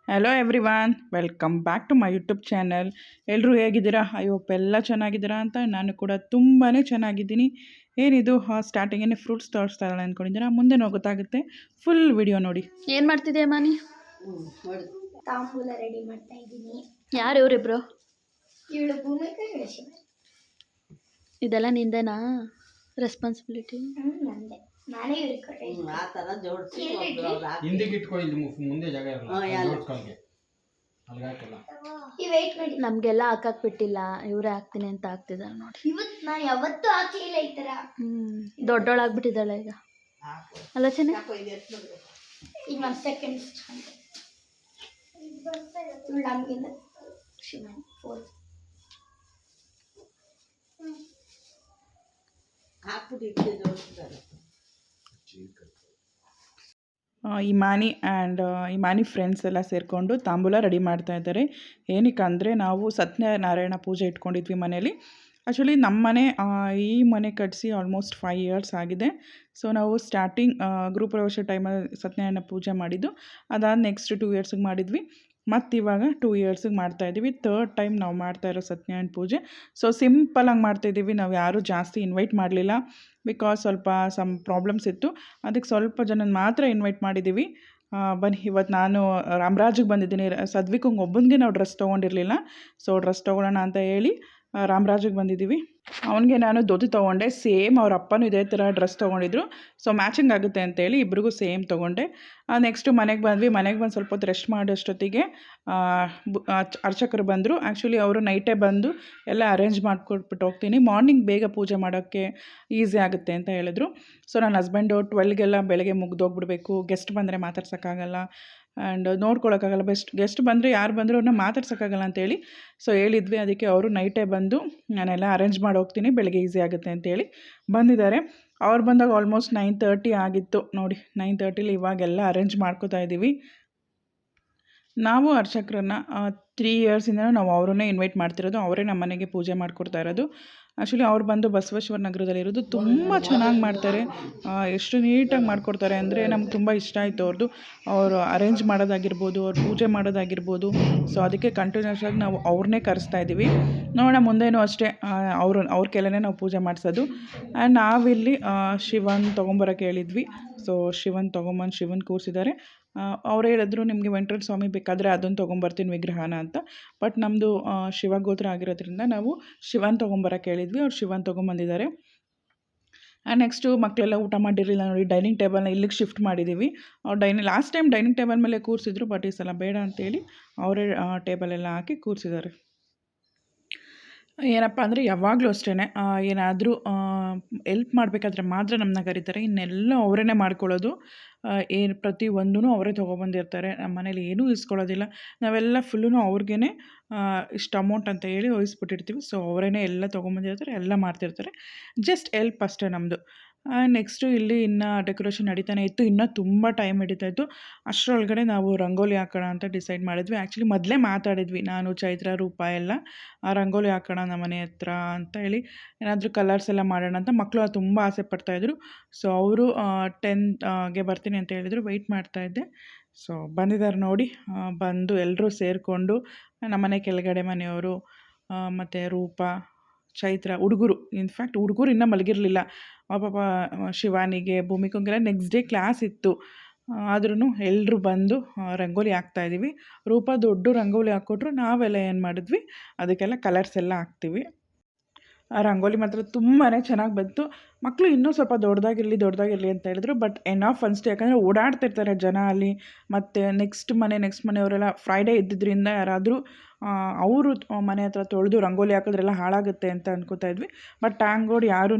Hello everyone, welcome back to my YouTube channel. ಎಲ್ಲರೂ ಹೇಗಿದ್ದೀರಾ? I hope ಎಲ್ಲ ಚೆನ್ನಾಗಿದ್ದೀರಾ ಅಂತ. ನಾನು ಕೂಡ ತುಂಬಾ ಚೆನ್ನಾಗಿದ್ದೀನಿ. ಏನಿದು ಸ್ಟಾರ್ಟಿಂಗೇ ಫ್ರೂಟ್ಸ್ ತೋರಿಸ್ತಾ ಇಲ್ಲ ಅಂದ್ಕೊಂಡಿದ್ದೀರಾ? ಮುಂದೆ ಗೊತ್ತಾಗುತ್ತೆ, ಫುಲ್ ವಿಡಿಯೋ ನೋಡಿ. ಏನು ಮಾಡ್ತಿದ್ದೆ ಮಾನಿ? ತಾಂಬೂಲ ರೆಡಿ ಮಾಡ್ತಾ ಇದ್ದೀನಿ. ಯಾರು ಇವರಿಬ್ರು? ಇವಳು ಭೂಮಿಕಾ ಶಿವ. ಇದೆಲ್ಲ ನಿಂದೇನಾ ರೆಸ್ಪಾನ್ಸಿಬಿಲಿಟಿ? ನಂದೆ. ನಾನೇ ಇವ್ರಿಗೆ ಕೊಟ್ಟೆ. ಆ ಥರ ಜೋಡಿಸಿ ಹಿಂದಿಗೆ ಇಟ್ಕೊ, ಇಲ್ಲಿ ಮುಂದೆ ಜಾಗ ಇರಲ್ಲ ಜೋಡ್ಸ್ಕೊಳ್ಗೆ ಅಲ್ಲಿಗೆ ಹಾಕಿಲ್ಲ. ಈ ವೆಯ್ಟ್ ಮಾಡಿ. ನಮಗೆಲ್ಲ ಹಾಕಕ್ಕೆ ಬಿಟ್ಟಿಲ್ಲ, ಇವರೇ ಹಾಕ್ತೀನಿ ಅಂತ ಹಾಕ್ತಿದ್ದಾರೆ ನೋಡಿ. ಇವತ್ತು ನಾ ಯಾವತ್ತೂ ಹಾಕ್ಲಿಲ್ಲ ಈ ಥರ. ದೊಡ್ಡೋಳಾಗ್ಬಿಟ್ಟಿದ್ದಾಳೆ ಈಗ, ಅಲ್ಲ ಚೆನ್ನ? ಈಗ 1 ಸೆಕೆಂಡ್ ಇವಳು ನಮಗಿಂದ ಶಿವನ್ 4 ಹಾಕ್ಬಿಟ್ಟು ಇಟ್ಟು ಜೋಡಿಸ್ತಾರೆ. ಇಮಾನಿ ಫ್ರೆಂಡ್ಸ್ ಎಲ್ಲ ಸೇರಿಕೊಂಡು ತಾಂಬೂಲ ರೆಡಿ ಮಾಡ್ತಾ ಇದ್ದಾರೆ. ಏನಕ್ಕೆ ಅಂದರೆ, ನಾವು ಸತ್ಯನಾರಾಯಣ ಪೂಜೆ ಇಟ್ಕೊಂಡಿದ್ವಿ ಮನೇಲಿ. ಆ್ಯಕ್ಚುಲಿ ನಮ್ಮ ಮನೆ ಈ ಮನೆ ಕಟ್ಟಿಸಿ ಆಲ್ಮೋಸ್ಟ್ 5 ಇಯರ್ಸ್ ಆಗಿದೆ. ಸೊ ನಾವು ಸ್ಟಾರ್ಟಿಂಗ್ ಗೃಹಪ್ರವೇಶ ಟೈಮಲ್ಲಿ ಸತ್ಯನಾರಾಯಣ ಪೂಜೆ ಮಾಡಿದ್ದು. ಅದಾದ ನೆಕ್ಸ್ಟ್ 2 ಇಯರ್ಸಿಗೆ ಮಾಡಿದ್ವಿ. ಮತ್ತು ಇವಾಗ 2 ಇಯರ್ಸಿಗೆ ಮಾಡ್ತಾಯಿದ್ದೀವಿ. 3rd ಟೈಮ್ ನಾವು ಮಾಡ್ತಾಯಿರೋ ಸತ್ಯನಾರಾಯಣ ಪೂಜೆ. ಸೊ ಸಿಂಪಲಾಗಿ ಮಾಡ್ತಾಯಿದ್ದೀವಿ. ನಾವು ಯಾರೂ ಜಾಸ್ತಿ ಇನ್ವೈಟ್ ಮಾಡಲಿಲ್ಲ, ಬಿಕಾಸ್ ಸ್ವಲ್ಪ ಸಮ್ ಪ್ರಾಬ್ಲಮ್ಸ್ ಇತ್ತು. ಅದಕ್ಕೆ ಸ್ವಲ್ಪ ಜನನ ಮಾತ್ರ ಇನ್ವೈಟ್ ಮಾಡಿದ್ದೀವಿ. ಬನ್ನಿ, ಇವತ್ತು ನಾನು ರಾಮರಾಜಿಗೆ ಬಂದಿದ್ದೀನಿ. ಸದ್ವಿಕಂಗೆ ಒಬ್ಬನಿಗೆ ನಾವು ಡ್ರೆಸ್ ತೊಗೊಂಡಿರಲಿಲ್ಲ. ಸೊ ಡ್ರೆಸ್ ತೊಗೊಳ್ಳೋಣ ಅಂತ ಹೇಳಿ ರಾಮರಾಜಿಗೆ ಬಂದಿದ್ದೀವಿ. ಅವನಿಗೆ ನಾನು ಧೋತಿ ತೊಗೊಂಡೆ. ಸೇಮ್ ಅವ್ರ ಅಪ್ಪನೂ ಇದೇ ಥರ ಡ್ರೆಸ್ ತೊಗೊಂಡಿದ್ರು. ಸೊ ಮ್ಯಾಚಿಂಗ್ ಆಗುತ್ತೆ ಅಂತೇಳಿ ಇಬ್ರಿಗೂ ಸೇಮ್ ತೊಗೊಂಡೆ. ನೆಕ್ಸ್ಟು ಮನೆಗೆ ಬಂದ್ವಿ. ಮನೆಗೆ ಬಂದು ಸ್ವಲ್ಪ ಹೊತ್ತು ರೆಸ್ಟ್ ಮಾಡೋಷ್ಟೊತ್ತಿಗೆ ಅರ್ಚಕರು ಬಂದರು. ಆ್ಯಕ್ಚುಲಿ ಅವರು ನೈಟೇ ಬಂದು ಎಲ್ಲ ಅರೇಂಜ್ ಮಾಡಿಕೊಟ್ಬಿಟ್ಟು ಹೋಗ್ತೀನಿ, ಮಾರ್ನಿಂಗ್ ಬೇಗ ಪೂಜೆ ಮಾಡೋಕ್ಕೆ ಈಸಿ ಆಗುತ್ತೆ ಅಂತ ಹೇಳಿದ್ರು. ಸೊ ನನ್ನ ಹಸ್ಬೆಂಡು 12ಗೆಲ್ಲ ಬೆಳಗ್ಗೆ ಮುಗ್ದೋಗ್ಬಿಡ್ಬೇಕು, ಗೆಸ್ಟ್ ಬಂದರೆ ಮಾತಾಡ್ಸೋಕ್ಕಾಗಲ್ಲ ಆ್ಯಂಡ್ ನೋಡ್ಕೊಳಕ್ಕಾಗಲ್ಲ, ಗೆಸ್ಟ್ ಬಂದರೆ ಯಾರು ಬಂದರೂ ಅವ್ರನ್ನ ಮಾತಾಡ್ಸೋಕ್ಕಾಗಲ್ಲ ಅಂತೇಳಿ ಸೊ ಹೇಳಿದ್ವಿ. ಅದಕ್ಕೆ ಅವರು ನೈಟೇ ಬಂದು ನಾನೆಲ್ಲ ಅರೇಂಜ್ ಮಾಡಿ ಹೋಗ್ತೀನಿ, ಬೆಳಗ್ಗೆ ಈಸಿ ಆಗುತ್ತೆ ಅಂತೇಳಿ ಬಂದಿದ್ದಾರೆ. ಅವ್ರು ಬಂದಾಗ ಆಲ್ಮೋಸ್ಟ್ 9:30 ಆಗಿತ್ತು ನೋಡಿ. 9:30 ಇವಾಗೆಲ್ಲ ಅರೇಂಜ್ ಮಾಡ್ಕೋತಾ ಇದ್ದೀವಿ. ನಾವು ಅರ್ಚಕರನ್ನು 3 ಇಯರ್ಸಿಂದ ನಾವು ಅವರನ್ನೇ ಇನ್ವೈಟ್ ಮಾಡ್ತಿರೋದು. ಅವರೇ ನಮ್ಮ ಮನೆಗೆ ಪೂಜೆ ಮಾಡಿಕೊಡ್ತಾ ಇರೋದು. ಆ್ಯಕ್ಚುಲಿ ಅವ್ರು ಬಂದು ಬಸವೇಶ್ವರ ನಗರದಲ್ಲಿರೋದು. ತುಂಬ ಚೆನ್ನಾಗಿ ಮಾಡ್ತಾರೆ, ಎಷ್ಟು ನೀಟಾಗಿ ಮಾಡಿಕೊಡ್ತಾರೆ ಅಂದರೆ ನಮ್ಗೆ ತುಂಬ ಇಷ್ಟ ಆಯಿತು ಅವ್ರದ್ದು. ಅವರು ಅರೇಂಜ್ ಮಾಡೋದಾಗಿರ್ಬೋದು, ಅವ್ರು ಪೂಜೆ ಮಾಡೋದಾಗಿರ್ಬೋದು. ಸೊ ಅದಕ್ಕೆ ಕಂಟಿನ್ಯೂಸ್ ಆಗಿ ನಾವು ಅವ್ರನ್ನೇ ಕರೆಸ್ತಾ ಇದ್ದೀವಿ. ನೋಡೋಣ ಮುಂದೇನೂ ಅಷ್ಟೇ ಅವ್ರ ಕೈಲೇ ನಾವು ಪೂಜೆ ಮಾಡಿಸೋದು. ಆ್ಯಂಡ್ ನಾವಿಲ್ಲಿ ಶಿವನ್ ತೊಗೊಂಬರೋಕೆ ಹೇಳಿದ್ವಿ. ಸೊ ಶಿವನ್ ತೊಗೊಂಬಂದು ಶಿವನ್ ಕೂರಿಸಿದ್ದಾರೆ. ಅವ್ರು ಹೇಳಿದ್ರು, ನಿಮಗೆ ವೆಂಕಟೇಶ್ವರ ಸ್ವಾಮಿ ಬೇಕಾದರೆ ಅದನ್ನು ತೊಗೊಂಬರ್ತೀನಿ ವಿಗ್ರಹನ ಅಂತ. ಬಟ್ ನಮ್ಮದು ಶಿವಗೋತ್ರ ಆಗಿರೋದ್ರಿಂದ ನಾವು ಶಿವನ್ ತೊಗೊಂಬರೋಕೆ ಹೇಳಿದ್ವಿ. ಅವ್ರು ಶಿವನ್ ತೊಗೊಂಬಂದಿದ್ದಾರೆ. ನೆಕ್ಸ್ಟು ಮಕ್ಕಳೆಲ್ಲ ಊಟ ಮಾಡಿರಲಿಲ್ಲ ನೋಡಿ. ಡೈನಿಂಗ್ ಟೇಬಲ್ನ ಇಲ್ಲಿಗೆ ಶಿಫ್ಟ್ ಮಾಡಿದ್ದೀವಿ. ಲಾಸ್ಟ್ ಟೈಮ್ ಡೈನಿಂಗ್ ಟೇಬಲ್ ಮೇಲೆ ಕೂರಿಸಿದ್ರು, ಬಟ್ ಈ ಸಲ ಬೇಡ ಅಂತೇಳಿ ಅವರೇ ಟೇಬಲೆಲ್ಲ ಹಾಕಿ ಕೂರಿಸಿದ್ದಾರೆ. ಏನಪ್ಪ ಅಂದರೆ ಯಾವಾಗಲೂ ಅಷ್ಟೇ, ಏನಾದರೂ ಎಲ್ಪ್ ಮಾಡಬೇಕಾದ್ರೆ ಮಾತ್ರ ನಮ್ಮನ್ನ ಕರೀತಾರೆ. ಇನ್ನೆಲ್ಲ ಅವರೇ ಮಾಡ್ಕೊಳ್ಳೋದು. ಏನು ಪ್ರತಿಯೊಂದೂ ಅವರೇ ತೊಗೊಬಂದಿರ್ತಾರೆ. ನಮ್ಮ ಮನೇಲಿ ಏನೂ ಇಸ್ಕೊಳ್ಳೋದಿಲ್ಲ. ನಾವೆಲ್ಲ ಫುಲ್ಲೂ ಅವ್ರಿಗೇ ಇಷ್ಟು ಅಮೌಂಟ್ ಅಂತ ಹೇಳಿ ವಹಿಸ್ಬಿಟ್ಟಿರ್ತೀವಿ. ಸೊ ಅವರೇ ಎಲ್ಲ ತೊಗೊಂಬಂದಿರ್ತಾರೆ, ಎಲ್ಲ ಮಾಡ್ತಿರ್ತಾರೆ. ಜಸ್ಟ್ ಎಲ್ಪ್ ಅಷ್ಟೇ ನಮ್ಮದು. ನೆಕ್ಸ್ಟು ಇಲ್ಲಿ ಇನ್ನೂ ಡೆಕೋರೇಷನ್ ನಡೀತಾನೆ ಇತ್ತು. ಇನ್ನೂ ತುಂಬ ಟೈಮ್ ಹಿಡಿತಾಯಿತ್ತು. ಅಷ್ಟರೊಳಗಡೆ ನಾವು ರಂಗೋಲಿ ಹಾಕೋಣ ಅಂತ ಡಿಸೈಡ್ ಮಾಡಿದ್ವಿ. ಆ್ಯಕ್ಚುಲಿ ಮೊದಲೇ ಮಾತಾಡಿದ್ವಿ, ನಾನು, ಚೈತ್ರ, ರೂಪ ಎಲ್ಲ ರಂಗೋಲಿ ಹಾಕೋಣ ನಮ್ಮ ಮನೆ ಹತ್ರ ಅಂತ ಹೇಳಿ. ಏನಾದರೂ ಕಲರ್ಸ್ ಎಲ್ಲ ಮಾಡೋಣ ಅಂತ ಮಕ್ಕಳು ತುಂಬ ಆಸೆ ಪಡ್ತಾಯಿದ್ರು. ಸೊ ಅವರು 10ಗೆ ಬರ್ತೀನಿ ಅಂತ ಹೇಳಿದರು. ವೆಯ್ಟ್ ಮಾಡ್ತಾಯಿದ್ದೆ. ಸೊ ಬಂದಿದ್ದಾರೆ ನೋಡಿ. ಬಂದು ಎಲ್ಲರೂ ಸೇರಿಕೊಂಡು ನಮ್ಮನೆ ಕೆಳಗಡೆ ಮನೆಯವರು ಮತ್ತು ರೂಪ, ಚೈತ್ರ, ಹುಡುಗರು, ಇನ್ಫ್ಯಾಕ್ಟ್ ಹುಡುಗರು ಇನ್ನೂ ಮಲಗಿರಲಿಲ್ಲ. ಪಾಪ ಶಿವಾನಿಗೆ, ಭೂಮಿಕಂಗೆಲ್ಲ ನೆಕ್ಸ್ಟ್ ಡೇ ಕ್ಲಾಸ್ ಇತ್ತು. ಆದ್ರೂ ಎಲ್ಲರೂ ಬಂದು ರಂಗೋಲಿ ಹಾಕ್ತಾಯಿದ್ದೀವಿ. ರೂಪ ದೊಡ್ಡ ರಂಗೋಲಿ ಹಾಕ್ಕೊಟ್ರು. ನಾವೆಲ್ಲ ಏನು ಮಾಡಿದ್ವಿ, ಅದಕ್ಕೆಲ್ಲ ಕಲರ್ಸ್ ಎಲ್ಲ ಹಾಕ್ತೀವಿ. ಆ ರಂಗೋಲಿ ಮಾತ್ರ ತುಂಬಾ ಚೆನ್ನಾಗಿ ಬಂತು. ಮಕ್ಕಳು ಇನ್ನೂ ಸ್ವಲ್ಪ ದೊಡ್ಡದಾಗಿರಲಿ ಅಂತ ಹೇಳಿದ್ರು. ಬಟ್ ಎನಫ್ ಅನಿಸ್ತು, ಯಾಕಂದರೆ ಓಡಾಡ್ತಿರ್ತಾರೆ ಜನ ಅಲ್ಲಿ. ಮತ್ತು ನೆಕ್ಸ್ಟ್ ಮನೆಯವರೆಲ್ಲ ಫ್ರೈಡೇ ಇದ್ದಿದ್ದರಿಂದ ಯಾರಾದರೂ ಅವರು ಮನೆ ಹತ್ರ ತೊಳೆದು ರಂಗೋಲಿ ಹಾಕಿದ್ರೆಲ್ಲ ಹಾಳಾಗುತ್ತೆ ಅಂತ ಅಂದ್ಕೋತಾ ಇದ್ವಿ. ಬಟ್ ಥ್ಯಾಂಕ್ ಗಾಡ್ ಯಾರೂ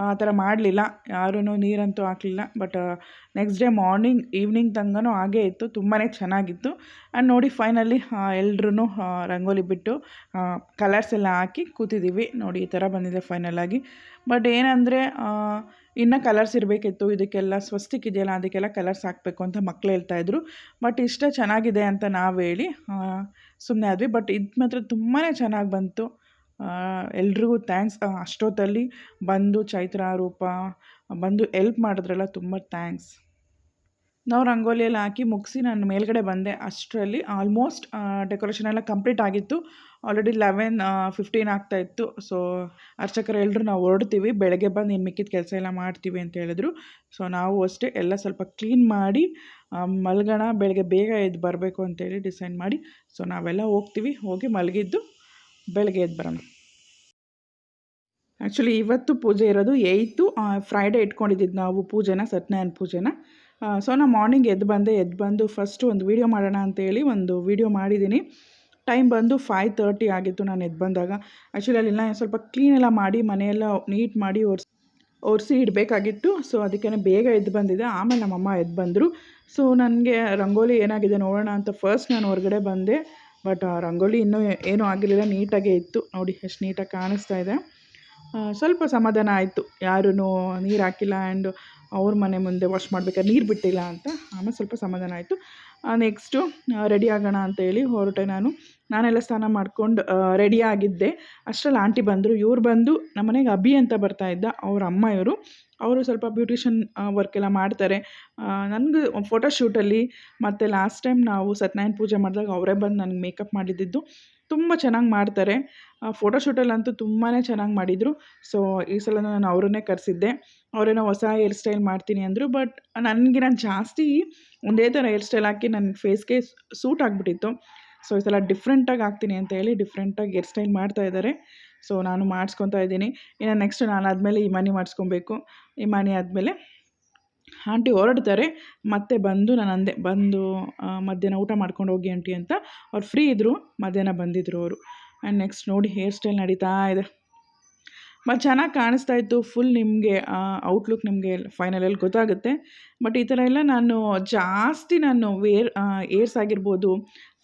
ಆ ಥರ ಮಾಡಲಿಲ್ಲ, ಯಾರೂ ನೀರಂತೂ ಹಾಕಲಿಲ್ಲ. But next day morning evening ತನಕನೂ ಹಾಗೇ ಇತ್ತು. ತುಂಬಾ ಚೆನ್ನಾಗಿತ್ತು. ಆ್ಯಂಡ್ ನೋಡಿ ಫೈನಲಿ ಎಲ್ರೂ ರಂಗೋಲಿ ಬಿಟ್ಟು ಕಲರ್ಸ್ ಎಲ್ಲ ಹಾಕಿ ಕೂತಿದ್ದೀವಿ. ನೋಡಿ ಈ ಥರ ಬಂದಿದೆ ಫೈನಲಾಗಿ. ಬಟ್ ಏನಂದರೆ ಇನ್ನೂ ಕಲರ್ಸ್ ಇರಬೇಕಿತ್ತು. ಇದಕ್ಕೆಲ್ಲ ಸ್ವಸ್ತಿಕ್ ಇದೆಯಲ್ಲ, ಅದಕ್ಕೆಲ್ಲ ಕಲರ್ಸ್ ಹಾಕಬೇಕು ಅಂತ ಮಕ್ಕಳು ಹೇಳ್ತಾಯಿದ್ರು. ಬಟ್ ಇಷ್ಟ ಚೆನ್ನಾಗಿದೆ ಅಂತ ನಾವು ಹೇಳಿ ಸುಮ್ಮನೆ ಆದ್ವಿ. ಬಟ್ ಇದು ಮಾತ್ರ ತುಂಬಾ ಚೆನ್ನಾಗಿ ಬಂತು. ಎಲ್ರಿಗೂ ಥ್ಯಾಂಕ್ಸ್. ಅಷ್ಟೊತ್ತಲ್ಲಿ ಬಂದು ಚೈತ್ರ, ರೂಪ ಬಂದು ಎಲ್ಪ್ ಮಾಡಿದ್ರಲ್ಲ, ತುಂಬ ಥ್ಯಾಂಕ್ಸ್. ನಾವು ರಂಗೋಲಿ ಎಲ್ಲ ಹಾಕಿ ಮುಗಿಸಿ ನಾನು ಮೇಲ್ಗಡೆ ಬಂದೆ. ಅಷ್ಟರಲ್ಲಿ ಆಲ್ಮೋಸ್ಟ್ ಡೆಕೋರೇಷನ್ ಎಲ್ಲ ಕಂಪ್ಲೀಟ್ ಆಗಿತ್ತು. ಆಲ್ರೆಡಿ 11:15 ಆಗ್ತಾಯಿತ್ತು. ಸೊ ಅರ್ಚಕರು ಎಲ್ಲರೂ ನಾವು ಹೊರಡ್ತೀವಿ, ಬೆಳಗ್ಗೆ ಬಂದು ಇನ್ನು ಮಿಕ್ಕಿದ ಕೆಲಸ ಎಲ್ಲ ಮಾಡ್ತೀವಿ ಅಂತ ಹೇಳಿದ್ರು. ಸೊ ನಾವು ಅಷ್ಟೇ ಎಲ್ಲ ಸ್ವಲ್ಪ ಕ್ಲೀನ್ ಮಾಡಿ ಮಲ್ಗೋಣ, ಬೆಳಗ್ಗೆ ಬೇಗ ಎದ್ದು ಬರಬೇಕು ಅಂತೇಳಿ ಡಿಸೈಡ್ ಮಾಡಿ ಸೊ ನಾವೆಲ್ಲ ಹೋಗ್ತೀವಿ. ಹೋಗಿ ಮಲಗಿದ್ದು ಬೆಳಗ್ಗೆ ಎದ್ದು ಬರೋಣ. ಆ್ಯಕ್ಚುಲಿ ಇವತ್ತು ಪೂಜೆ ಇರೋದು 8th ಫ್ರೈಡೇ ಇಟ್ಕೊಂಡಿದ್ದು ನಾವು ಪೂಜೆನ, ಸತ್ಯನಾರಾಯಣ ಪೂಜೆನ. ಸೊ ನಾನು ಮಾರ್ನಿಂಗ್ ಎದ್ದು ಬಂದು ಫಸ್ಟು ಒಂದು ವೀಡಿಯೋ ಮಾಡೋಣ ಅಂತೇಳಿ ಒಂದು ವೀಡಿಯೋ ಮಾಡಿದ್ದೀನಿ. ಟೈಮ್ ಬಂದು 5:30 ಆಗಿತ್ತು ನಾನು ಎದ್ದು ಬಂದಾಗ. ಆ್ಯಕ್ಚುಲಿ ಅಲ್ಲಿಲ್ಲ ಸ್ವಲ್ಪ ಕ್ಲೀನೆಲ್ಲ ಮಾಡಿ ಮನೆಯೆಲ್ಲ ನೀಟ್ ಮಾಡಿ ಒರೆಸಿ ಇಡಬೇಕಾಗಿತ್ತು. ಸೊ ಅದಕ್ಕೆ ಬೇಗ ಎದ್ದು ಬಂದಿದ್ದೆ. ಆಮೇಲೆ ನಮ್ಮಮ್ಮ ಎದ್ದು ಬಂದರು. ಸೊ ನನಗೆ ರಂಗೋಲಿ ಏನಾಗಿದೆ ನೋಡೋಣ ಅಂತ ಫಸ್ಟ್ ನಾನು ಹೊರಗಡೆ ಬಂದೆ. ಬಟ್ ರಂಗೋಲಿ ಇನ್ನೂ ಏನೂ ಆಗಿರಲಿಲ್ಲ, ನೀಟಾಗೇ ಇತ್ತು. ನೋಡಿ ಎಷ್ಟು ನೀಟಾಗಿ ಕಾಣಿಸ್ತಾ ಇದೆ. ಸ್ವಲ್ಪ ಸಮಾಧಾನ ಆಯಿತು, ಯಾರೂ ನೀರು ಹಾಕಿಲ್ಲ ಆ್ಯಂಡ್ ಅವ್ರ ಮನೆ ಮುಂದೆ ವಾಶ್ ಮಾಡ್ಬೇಕಾದ್ರೆ ನೀರು ಬಿಟ್ಟಿಲ್ಲ ಅಂತ. ಆಮೇಲೆ ಸ್ವಲ್ಪ ಸಮಾಧಾನ ಆಯಿತು. ನೆಕ್ಸ್ಟು ರೆಡಿ ಆಗೋಣ ಅಂತೇಳಿ ಹೊರಟೆ. ನಾನೆಲ್ಲ ಸ್ನಾನ ಮಾಡ್ಕೊಂಡು ರೆಡಿ ಆಗಿದ್ದೆ. ಅಷ್ಟರಲ್ಲಿ ಆಂಟಿ ಬಂದರು. ಇವ್ರು ಬಂದು ನಮ್ಮನೆಗೆ ಅಭಿ ಅಂತ ಬರ್ತಾಯಿದ್ದ, ಅವ್ರ ಅಮ್ಮ ಇವರು. ಅವರು ಸ್ವಲ್ಪ ಬ್ಯೂಟಿಷನ್ ವರ್ಕ್ ಎಲ್ಲ ಮಾಡ್ತಾರೆ. ನನಗೆ ಫೋಟೋಶೂಟಲ್ಲಿ ಮತ್ತು ಲಾಸ್ಟ್ ಟೈಮ್ ನಾವು ಸತ್ಯನಾರಾಯಣ ಪೂಜೆ ಮಾಡಿದಾಗ ಅವರೇ ಬಂದು ನನಗೆ ಮೇಕಪ್ ಮಾಡಿದ್ದು. ತುಂಬ ಚೆನ್ನಾಗಿ ಮಾಡ್ತಾರೆ. ಫೋಟೋಶೂಟಲ್ಲಂತೂ ತುಂಬಾ ಚೆನ್ನಾಗಿ ಮಾಡಿದರು. ಸೊ ಈ ಸಲ ನಾನು ಅವರನ್ನೇ ಕರೆಸಿದ್ದೆ. ಅವರೇನೋ ಹೊಸ ಹೇರ್ ಸ್ಟೈಲ್ ಮಾಡ್ತೀನಿ ಅಂದರು. ಬಟ್ ನಾನು ಜಾಸ್ತಿ ಒಂದೇ ಥರ ಹೇರ್ ಸ್ಟೈಲ್ ಹಾಕಿ ನನ್ನ ಫೇಸ್ಗೆ ಸೂಟ್ ಆಗಿಬಿಟ್ಟಿತ್ತು. ಸೊ ಈ ಸಲ ಡಿಫ್ರೆಂಟಾಗಿ ಹಾಕ್ತೀನಿ ಅಂತ ಹೇಳಿ ಡಿಫ್ರೆಂಟಾಗಿ ಹೇರ್ ಸ್ಟೈಲ್ ಮಾಡ್ತಾಯಿದ್ದಾರೆ. ಸೊ ನಾನು ಮಾಡಿಸ್ಕೊತಾ ಇದ್ದೀನಿ. ಇನ್ನು ನೆಕ್ಸ್ಟ್ ನಾನು ಆದಮೇಲೆ ಇಮಾನಿ ಮಾಡಿಸ್ಕೊಬೇಕು. ಇಮಾನಿ ಆದಮೇಲೆ ಆಂಟಿ ಹೊರಡ್ತಾರೆ. ಮತ್ತೆ ಬಂದು ನಾನು ಅಂದೆ, ಬಂದು ಮಧ್ಯಾಹ್ನ ಔಟ ಮಾಡ್ಕೊಂಡು ಹೋಗಿ ಆಂಟಿ ಅಂತ. ಅವ್ರು ಫ್ರೀ ಇದ್ದರು, ಮಧ್ಯಾಹ್ನ ಬಂದಿದ್ದರು ಅವರು. ಆ್ಯಂಡ್ ನೆಕ್ಸ್ಟ್ ನೋಡಿ ಹೇರ್ ಸ್ಟೈಲ್ ನಡೀತಾ ಇದೆ. ಮತ್ತು ಚೆನ್ನಾಗಿ ಕಾಣಿಸ್ತಾ ಇತ್ತು. ಫುಲ್ ನಿಮಗೆ ಔಟ್ಲುಕ್ ನಿಮಗೆ ಫೈನಲಲ್ಲಿ ಗೊತ್ತಾಗುತ್ತೆ. ಬಟ್ ಈ ಥರ ಎಲ್ಲ ನಾನು ಜಾಸ್ತಿ ಏರ್ಸ್ ಆಗಿರ್ಬೋದು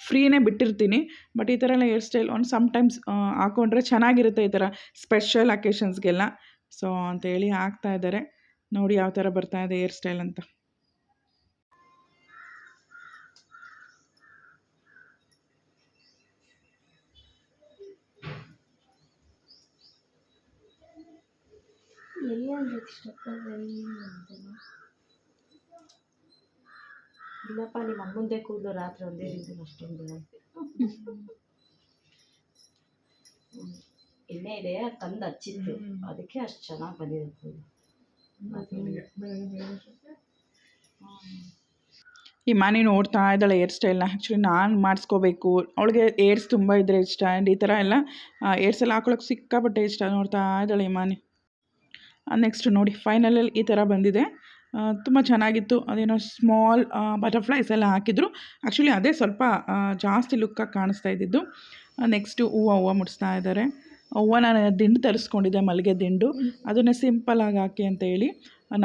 ಫ್ರೀನೇ ಬಿಟ್ಟಿರ್ತೀನಿ. ಬಟ್ ಈ ಥರ ಎಲ್ಲ ಹೇರ್ ಸ್ಟೈಲ್ ಸಮ್ಟೈಮ್ಸ್ ಹಾಕ್ಕೊಂಡ್ರೆ ಚೆನ್ನಾಗಿರುತ್ತೆ, ಈ ಥರ ಸ್ಪೆಷಲ್ ಅಕೇಶನ್ಸ್ಗೆಲ್ಲ. ಸೊ ಅಂತೇಳಿ ಹಾಕ್ತಾಯಿದ್ದಾರೆ. ನೋಡಿ ಯಾವ ಥರ ಬರ್ತಾಯಿದೆ ಹೇರ್ ಸ್ಟೈಲ್ ಅಂತ. ಇಲ್ಲಪ್ಪ, ನಿಮ್ಮ ಅಮ್ಮಂದೇ ಕೂದಲು ರಾತ್ರಿ ಒಂದೇ ರೀತಿ ಅಷ್ಟೊಂದು ಬೀಳುತ್ತೆ. ಎಣ್ಣೆ ಇದೆ, ತಂದು ಹಚ್ಚಿದ್ದು, ಅದಕ್ಕೆ ಅಷ್ಟು ಚೆನ್ನಾಗಿ ಬಂದಿದೆ ಕೂದಲು. ಇಮಾನಿ ನೋಡ್ತಾ ಇದ್ದಾಳೆ ಹೇರ್ ಸ್ಟೈಲ್ನ. ಆ್ಯಕ್ಚುಲಿ ನಾನು ಮಾಡಿಸ್ಕೋಬೇಕು, ಅವಳಿಗೆ ಏರ್ಸ್ ತುಂಬ ಇದ್ದರೆ ಇಷ್ಟ. ಆ್ಯಂಡ್ ಈ ಥರ ಎಲ್ಲ ಏರ್ಸ್ ಎಲ್ಲ ಹಾಕೊಳಕ್ಕೆ ಸಿಕ್ಕಾಪಟ್ಟೆ ಇಷ್ಟ. ನೋಡ್ತಾ ಇದ್ದಾಳೆ ಇಮಾನಿ. ನೆಕ್ಸ್ಟ್ ನೋಡಿ ಫೈನಲಲ್ಲಿ ಈ ಥರ ಬಂದಿದೆ. ತುಂಬ ಚೆನ್ನಾಗಿತ್ತು. ಅದೇನೋ ಸ್ಮಾಲ್ ಬಟರ್ಫ್ಲೈಸ್ ಎಲ್ಲ ಹಾಕಿದ್ರು. ಆ್ಯಕ್ಚುಲಿ ಅದೇ ಸ್ವಲ್ಪ ಜಾಸ್ತಿ ಲುಕ್ಕಾಗಿ ಕಾಣಿಸ್ತಾ ಇದ್ದಿದ್ದು. ನೆಕ್ಸ್ಟು ಹೂವು ಮುಡಿಸ್ತಾ ಇದ್ದಾರೆ. ಹೂವು ನಾನು ದಿಂಡು ತರಿಸ್ಕೊಂಡಿದ್ದೆ, ಮಲ್ಲಿಗೆ ದಿಂಡು. ಅದನ್ನೇ ಸಿಂಪಲಾಗಿ ಹಾಕಿ ಅಂತ ಹೇಳಿ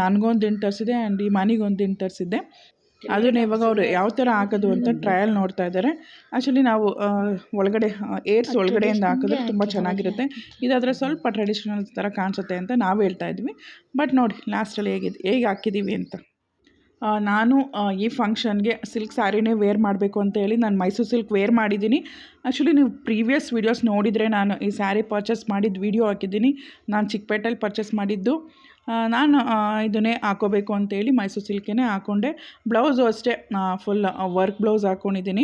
ನನಗೊಂದು ದಿಂಡು ತರಿಸಿದೆ ಆ್ಯಂಡ್ ಈ ಮನೆಗೊಂದು ದಿಂಡು ತರಿಸಿದ್ದೆ. ಅದನ್ನು ಇವಾಗ ಅವರು ಯಾವ ಥರ ಹಾಕೋದು ಅಂತ ಟ್ರಯಲ್ ನೋಡ್ತಾ ಇದ್ದಾರೆ. ಆ್ಯಕ್ಚುಲಿ ನಾವು ಒಳಗಡೆ ಏರ್ಸ್ ಒಳಗಡೆಯಿಂದ ಹಾಕಿದ್ರೆ ತುಂಬ ಚೆನ್ನಾಗಿರುತ್ತೆ. ಇದಾದರೆ ಸ್ವಲ್ಪ ಟ್ರೆಡಿಷ್ನಲ್ ಥರ ಕಾಣಿಸುತ್ತೆ ಅಂತ ನಾವು ಹೇಳ್ತಾ ಇದ್ವಿ. ಬಟ್ ನೋಡಿ ಲಾಸ್ಟಲ್ಲಿ ಹೇಗೆ ಹಾಕಿದ್ದೀವಿ ಅಂತ. ನಾನು ಈ ಫಂಕ್ಷನ್ಗೆ ಸಿಲ್ಕ್ ಸ್ಯಾರಿನೇ ವೇರ್ ಮಾಡಬೇಕು ಅಂತ ಹೇಳಿ ನಾನು ಮೈಸೂರು ಸಿಲ್ಕ್ ವೇರ್ ಮಾಡಿದ್ದೀನಿ. ಆ್ಯಕ್ಚುಲಿ ನೀವು ಪ್ರೀವಿಯಸ್ ವೀಡಿಯೋಸ್ ನೋಡಿದರೆ ನಾನು ಈ ಸ್ಯಾರಿ ಪರ್ಚೇಸ್ ಮಾಡಿದ್ದು ವೀಡಿಯೋ ಹಾಕಿದ್ದೀನಿ. ನಾನು ಚಿಕ್ಕಪೇಟೆಯಲ್ಲಿ ಪರ್ಚೇಸ್ ಮಾಡಿದ್ದು. ನಾನು ಇದನ್ನೇ ಹಾಕೋಬೇಕು ಅಂತೇಳಿ ಮೈಸೂರು ಸಿಲ್ಕೇ ಹಾಕ್ಕೊಂಡೆ. ಬ್ಲೌಸು ಅಷ್ಟೇ ಫುಲ್ ವರ್ಕ್ ಬ್ಲೌಸ್ ಹಾಕ್ಕೊಂಡಿದ್ದೀನಿ.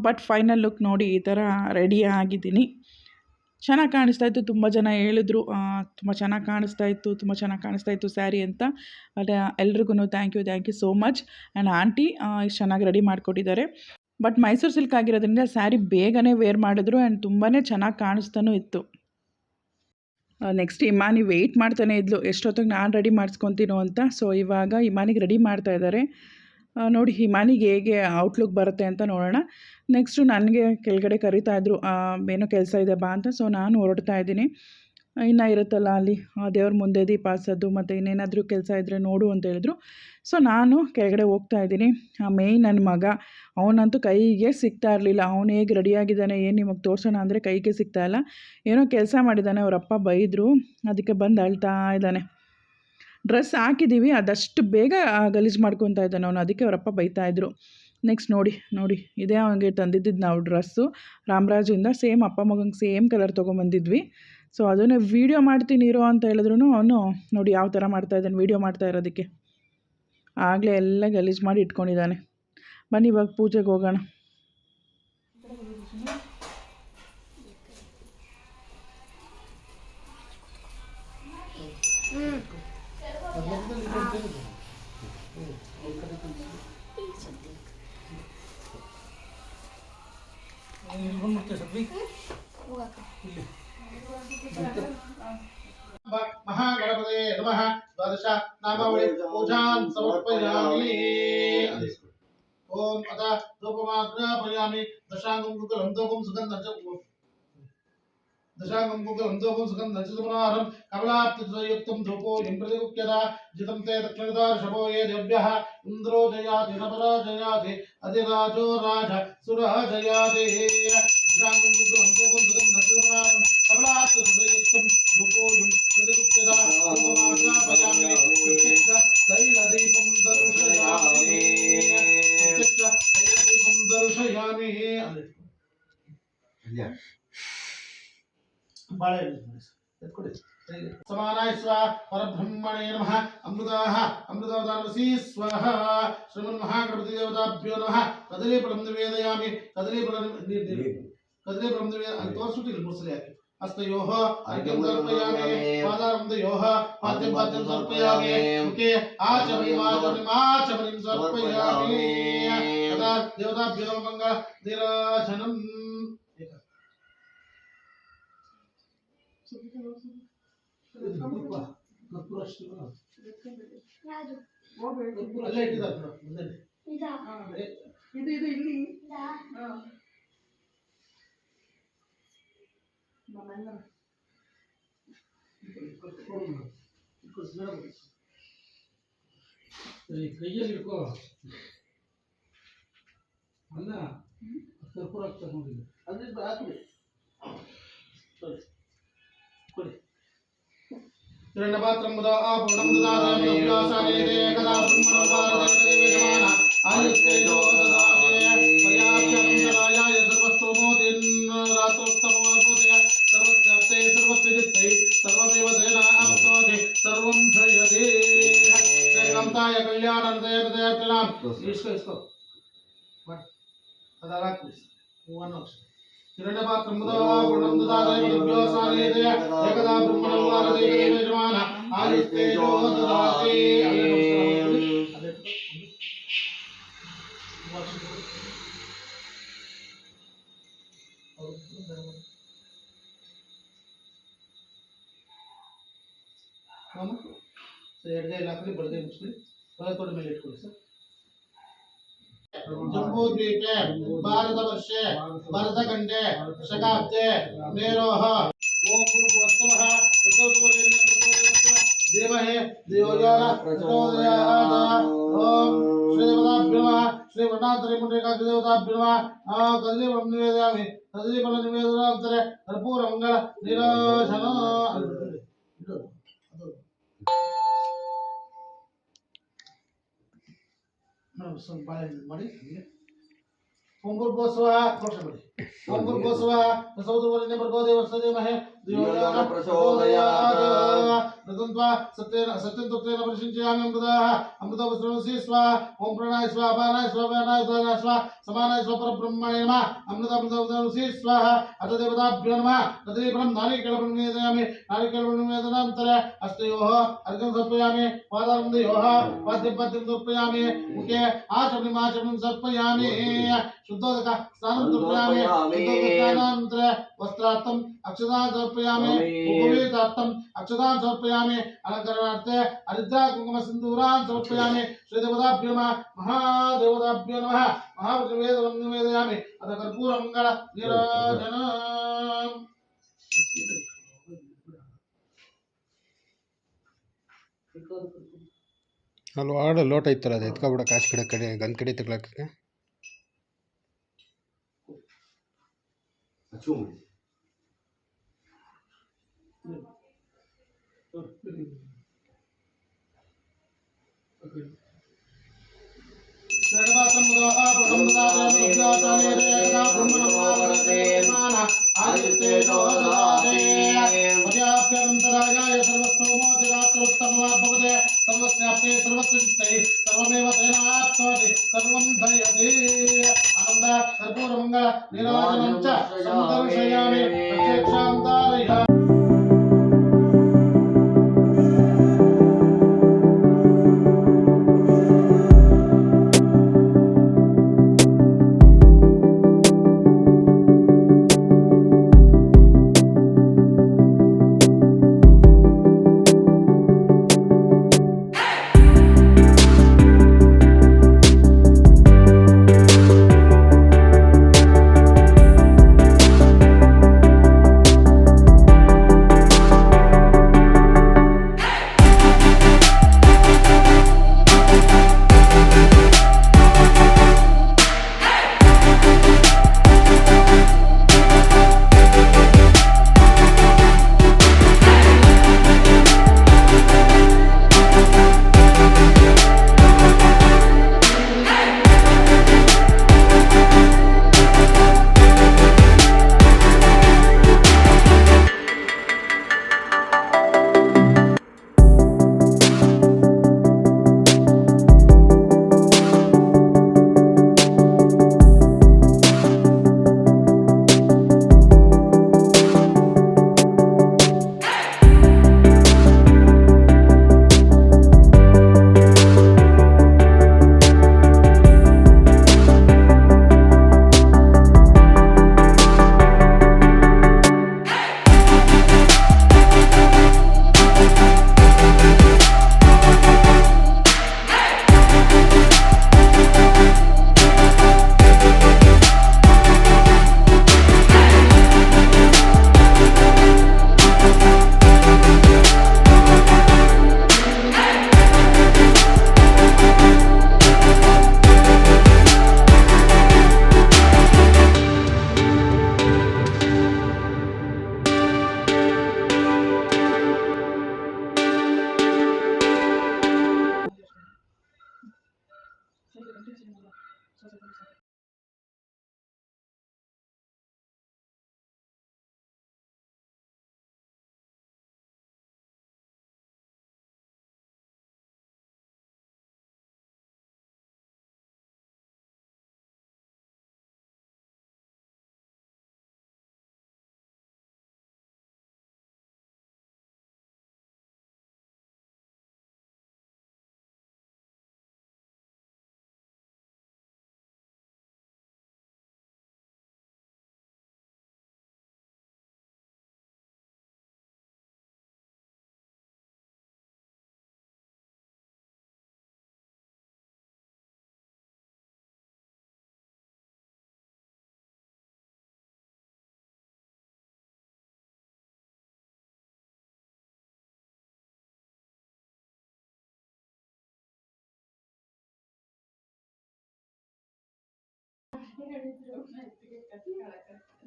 ಬಟ್ ಫೈನಲ್ ಲುಕ್ ನೋಡಿ ಈ ಥರ ರೆಡಿ ಆಗಿದ್ದೀನಿ. ಚೆನ್ನಾಗಿ ಕಾಣಿಸ್ತಾಯಿತ್ತು. ತುಂಬ ಜನ ಹೇಳಿದ್ರು ತುಂಬ ಚೆನ್ನಾಗಿ ಕಾಣಿಸ್ತಾಯಿತ್ತು ಸ್ಯಾರಿ ಅಂತ. ಬಟ್ ಎಲ್ರಿಗೂ thank you so much. And aunty ಇಷ್ಟು ಚೆನ್ನಾಗಿ ರೆಡಿ ಮಾಡಿಕೊಟ್ಟಿದ್ದಾರೆ. ಬಟ್ ಮೈಸೂರು ಸಿಲ್ಕ್ ಆಗಿರೋದ್ರಿಂದ ಸ್ಯಾರಿ ಬೇಗನೆ ವೇರ್ ಮಾಡಿದ್ರು ಆ್ಯಂಡ್ ತುಂಬಾ ಚೆನ್ನಾಗಿ ಕಾಣಿಸ್ತಾನೂ ಇತ್ತು. ನೆಕ್ಸ್ಟ್ ಇಮಾನಿ ವೆಯ್ಟ್ ಮಾಡ್ತಾನೆ ಇದ್ಲು, ಎಷ್ಟೊತ್ತಿಗೆ ನಾನು ರೆಡಿ ಮಾಡಿಸ್ಕೊತೀನೋ ಅಂತ. ಸೊ ಇವಾಗ ಇಮಾನಿಗೆ ರೆಡಿ ಮಾಡ್ತಾಯಿದ್ದಾರೆ. ನೋಡಿ ಹಿಮಾನಿಗೆ ಹೇಗೆ ಔಟ್ಲುಕ್ ಬರುತ್ತೆ ಅಂತ ನೋಡೋಣ. ನೆಕ್ಸ್ಟು ನನಗೆ ಕೆಳಗಡೆ ಕರೀತಾಯಿದ್ರು, ಏನೋ ಕೆಲಸ ಇದೆ ಬಾ ಅಂತ. ಸೊ ನಾನು ಹೊರಡ್ತಾ ಇದ್ದೀನಿ. ಇನ್ನೂ ಇರುತ್ತಲ್ಲ ಅಲ್ಲಿ ದೇವ್ರ ಮುಂದೆ ದೀಪ ಹಚ್ಚೋದು ಮತ್ತು ಇನ್ನೇನಾದರೂ ಕೆಲಸ ಇದ್ದರೆ ನೋಡು ಅಂತ ಹೇಳಿದ್ರು. ಸೊ ನಾನು ಕೆಳಗಡೆ ಹೋಗ್ತಾ ಇದ್ದೀನಿ. ಮೇಯ್ನ್ ನನ್ನ ಮಗ, ಅವನಂತೂ ಕೈಗೆ ಸಿಗ್ತಾ ಇರಲಿಲ್ಲ. ಅವನು ಹೇಗೆ ರೆಡಿಯಾಗಿದ್ದಾನೆ ಏನು ನಿಮಗೆ ತೋರಿಸೋಣ ಅಂದರೆ ಕೈಗೆ ಸಿಗ್ತಾಯಿಲ್ಲ. ಏನೋ ಕೆಲಸ ಮಾಡಿದ್ದಾನೆ, ಅವರಪ್ಪ ಬೈದರು, ಅದಕ್ಕೆ ಬಂದು ಅಳ್ತಾ ಇದ್ದಾನೆ. ಡ್ರೆಸ್ ಹಾಕಿದ್ದೀವಿ, ಅದಷ್ಟು ಬೇಗ ಗಲೀಜು ಮಾಡ್ಕೊತಾ ಇದ್ದಾನೆ ಅವನು, ಅದಕ್ಕೆ ಅವರಪ್ಪ ಬೈತಾಯಿದ್ರು. ನೆಕ್ಸ್ಟ್ ನೋಡಿ ಇದೇ ಅವನಿಗೆ ತಂದಿದ್ದು ನಾವು ಡ್ರೆಸ್ಸು ರಾಮರಾಜಿಂದ. ಸೇಮ್ ಅಪ್ಪ ಮಗಂಗೆ ಸೇಮ್ ಕಲರ್ ತೊಗೊಂಬಂದಿದ್ವಿ. ಸೊ ಅದನ್ನೇ ವೀಡಿಯೋ ಮಾಡ್ತೀನಿ ಇರೋ ಅಂತ ಹೇಳಿದ್ರು ಅವನು ನೋಡಿ ಯಾವ ಥರ ಮಾಡ್ತಾಯಿದ್ದಾನೆ ವೀಡಿಯೋ ಮಾಡ್ತಾ ಇರೋದಕ್ಕೆ. ಆಗಲೇ ಎಲ್ಲ ಗಲೀಜು ಮಾಡಿ ಇಟ್ಕೊಂಡಿದ್ದಾನೆ. ಬನ್ನಿ ಇವಾಗ ಪೂಜೆಗೆ ಹೋಗೋಣ. महागणपते नमः द्वादश नामावली पूजां समर्पयामि। ओम अतः धूपमाग्रापयामि दशांगं गुगलं दोगं सुगन्धं दशांगं गुगलं दोगं सुगन्धं सुमनारं कमलाप्तयुक्तं धूपोऽयं प्रतिगुप्यता जितं ते दक्षिणदार्शवो ये देव्यः इन्द्रो जयाति नपरा जयाति अधिराजो राज सुरः जयाति दशांगं गुगलं दोगं सुगन्धं सुमनारं कमलाप्तयुक्तं धूपोऽयं प्रतिगुप्यता धूपमाग्रापयामि प्रत्यक्ष तैलदीपं दर्शयामि दर्शयामि समानाय स्वाहा परब्रह्मणे नमः अमृताः अमृतवदानसी स्वाहा श्रीमन्महागणपति देवताभ्यो नमः कदलीफलं निवेदयामि कदलीफलं तोर्सुटिल मुसलियाकि हस्तयोः अर्घ्यं समर्पयामि पादारविन्दयोः पाद्यं समर्पयामि मुखे आचमनीं समर्पयामि तदा देवताभ्यो नमः मंगल निराजनम् अल्ले इಟ್ಟಿದ್ದಾರೆ ಮುಂದೆ ಇದು ಇಲ್ಲಿ ಕೈಯಲ್ಲಿ ಇಟ್ಕೋ ಅಲ್ಲ ಕರ್ಪೂರ ತಗೊಂಡಿದ್ದೆ ಅದ್ರ ಹಾಕ್ಬಿಡಿ ಕೊಡಿ ತ್ರಿಣಪಾತ್ರಮುದ ಆಪೂರ್ಣಂ ದದಾಮಿ ವ್ಯಾಸಾನೇದೆ ಕದಾ ಬ್ರಹ್ಮಣೋಪಾರದೇವದೇವಮಾನ ಆಯುಸ್ತೇಜೋ ದದಾಮಿ ಪರ್ಯಾಪ್ತಂತರಾಯ ಸರ್ವಸ್ತೋಮೋದಿನ್ ರಾತ್ರೋತ್ತಮೋದಯ ಸರ್ವಸ್ಯಾಪ್ತೇ ಸರ್ವಸ್ಯ ಜಿತ್ತೈ ಸರ್ವದೇವ ದೇನ ಆಪ್ತೋತಿ ಸರ್ವಂ ಧಯತಿ ಶ್ರೀಕಾಂತಾಯ ಕಲ್ಯಾಣಾರ್ಥೇನ ಇಸ್ಕೋ ಬಟ್ ಅದರ ಹೂವನ್ನು ಕಿರಣಪಾತ್ರಮುದ ಆಪೂರ್ಣಂ ದದಾಮಿ ವ್ಯಾಸಾನೇದೆ ಕದಾ ಬ್ರಹ್ಮಣೋಪಾರದೇವದೇವಮಾನ ಆಯುಸ್ತೇಜೋ ದದಾಮಿ ಎಡಗೈ ಹಾಕಲಿ ಬಲಗೈ ಮುಚ್ಚಿರಿ ಬಲತೋಡ ಮೇಲೆ ಇಟ್ಕೊಳ್ಳಿ ಸರ್ जम्बूद्वीपे भारतवर्षे भरतखण्डे शकाब्दे मेरोः ओम भूर्भुवस्सुवः धीमहि धियो यो नः प्रचोदयात् ओम श्रीदेवताभ्यो नमः श्रीवर्णात्रिपुण्ड्रीकाग्रदेवताभ्यो नमः कदलीफलं निवेदयामि कदलीफल निवेदनान्तरे कर्पूरमङ्गल नीराजनम् ಸ್ವಲ್ಪ ಬಾಳೆಹಣ್ಣು ಮಾಡಿ ಓಂ ಭೂರ್ಭುವಸ್ಸುವಃ ಘೋಷ ಮಾಡಿ ಓಂ ಭೂರ್ಭುವಸ್ಸುವಃ ಸೌದವರೆಣ್ಯ ಭರ್ಗೋ ದೇವಸ್ಸದೇಮಹೇ ಧಿಯೋ ಯೋ ನಃ ಪ್ರಚೋದಯಾತ್ ಪ್ರದಂತ್ವಾ ಸತ್ಯಂ ತುತ್ರೇಣ ಪರಿಶಿಂಚಯಾಮಿ ಅಮೃತವಸ್ತ್ರಮಸಿ ಸ್ವಾಹ ಓಂ ಪ್ರಣಾಯ ಸ್ವಾಹ ಅಪಾನಾಯ ಸ್ವಾಹ ವ್ಯಾನಾಯ ಉದಾನಾಯ ಸ್ವಾಹ ಸಮಾನಾಯ ಸ್ವಾಹ ಪರಬ್ರಹ್ಮಣೇ ನಮಃ ಅಮೃತವಸ್ತ್ರಮಸಿ ಸ್ವಾಹ ಅಥ ದೇವತಾಭ್ಯೋ ನಮಃ ಕದलीफलं नारिकेलफलं निवेदयामि नारिकेलफलं निवेदनान्तरे हस्तयोः अर्घ्यं समर्पयामि पादारविन्दयोः पाद्यं समर्पयामि मुखे आचमनीं समर्पयामि शुद्धोदक स्नानं समर्पयामि शुद्धोदकानन्तरे वस्त्रार्थम् अक्षतां समर्पयामि उपवीतार्थम् अक्षतां समर्पयामि अलङ्करणार्थे हरिद्रा कुङ्कुम सिन्दूरान् समर्पयामि श्रीदेवताभ्यो नमः महादेवताभ्यो नमः महावज्रवेदं निवेदयामि अथ कर्पूरमङ्गल नीराजनम् ಅಲ್ಲಿ ಆಡು ಲೋಟ ಇತ್ತಲ್ಲ ಅದು ಎತ್ಕೊಬಿಡ ಕಾಸು ಕಡೆ ಗಂಧ ಕಡೆ ತಗೊಳಕ್ಕೆ सर्वस्याप्ते सर्वस्य कर्पूरमङ्गल नीराजनं च सन्दर्शयामि प्रत्यक्षां धारयामि।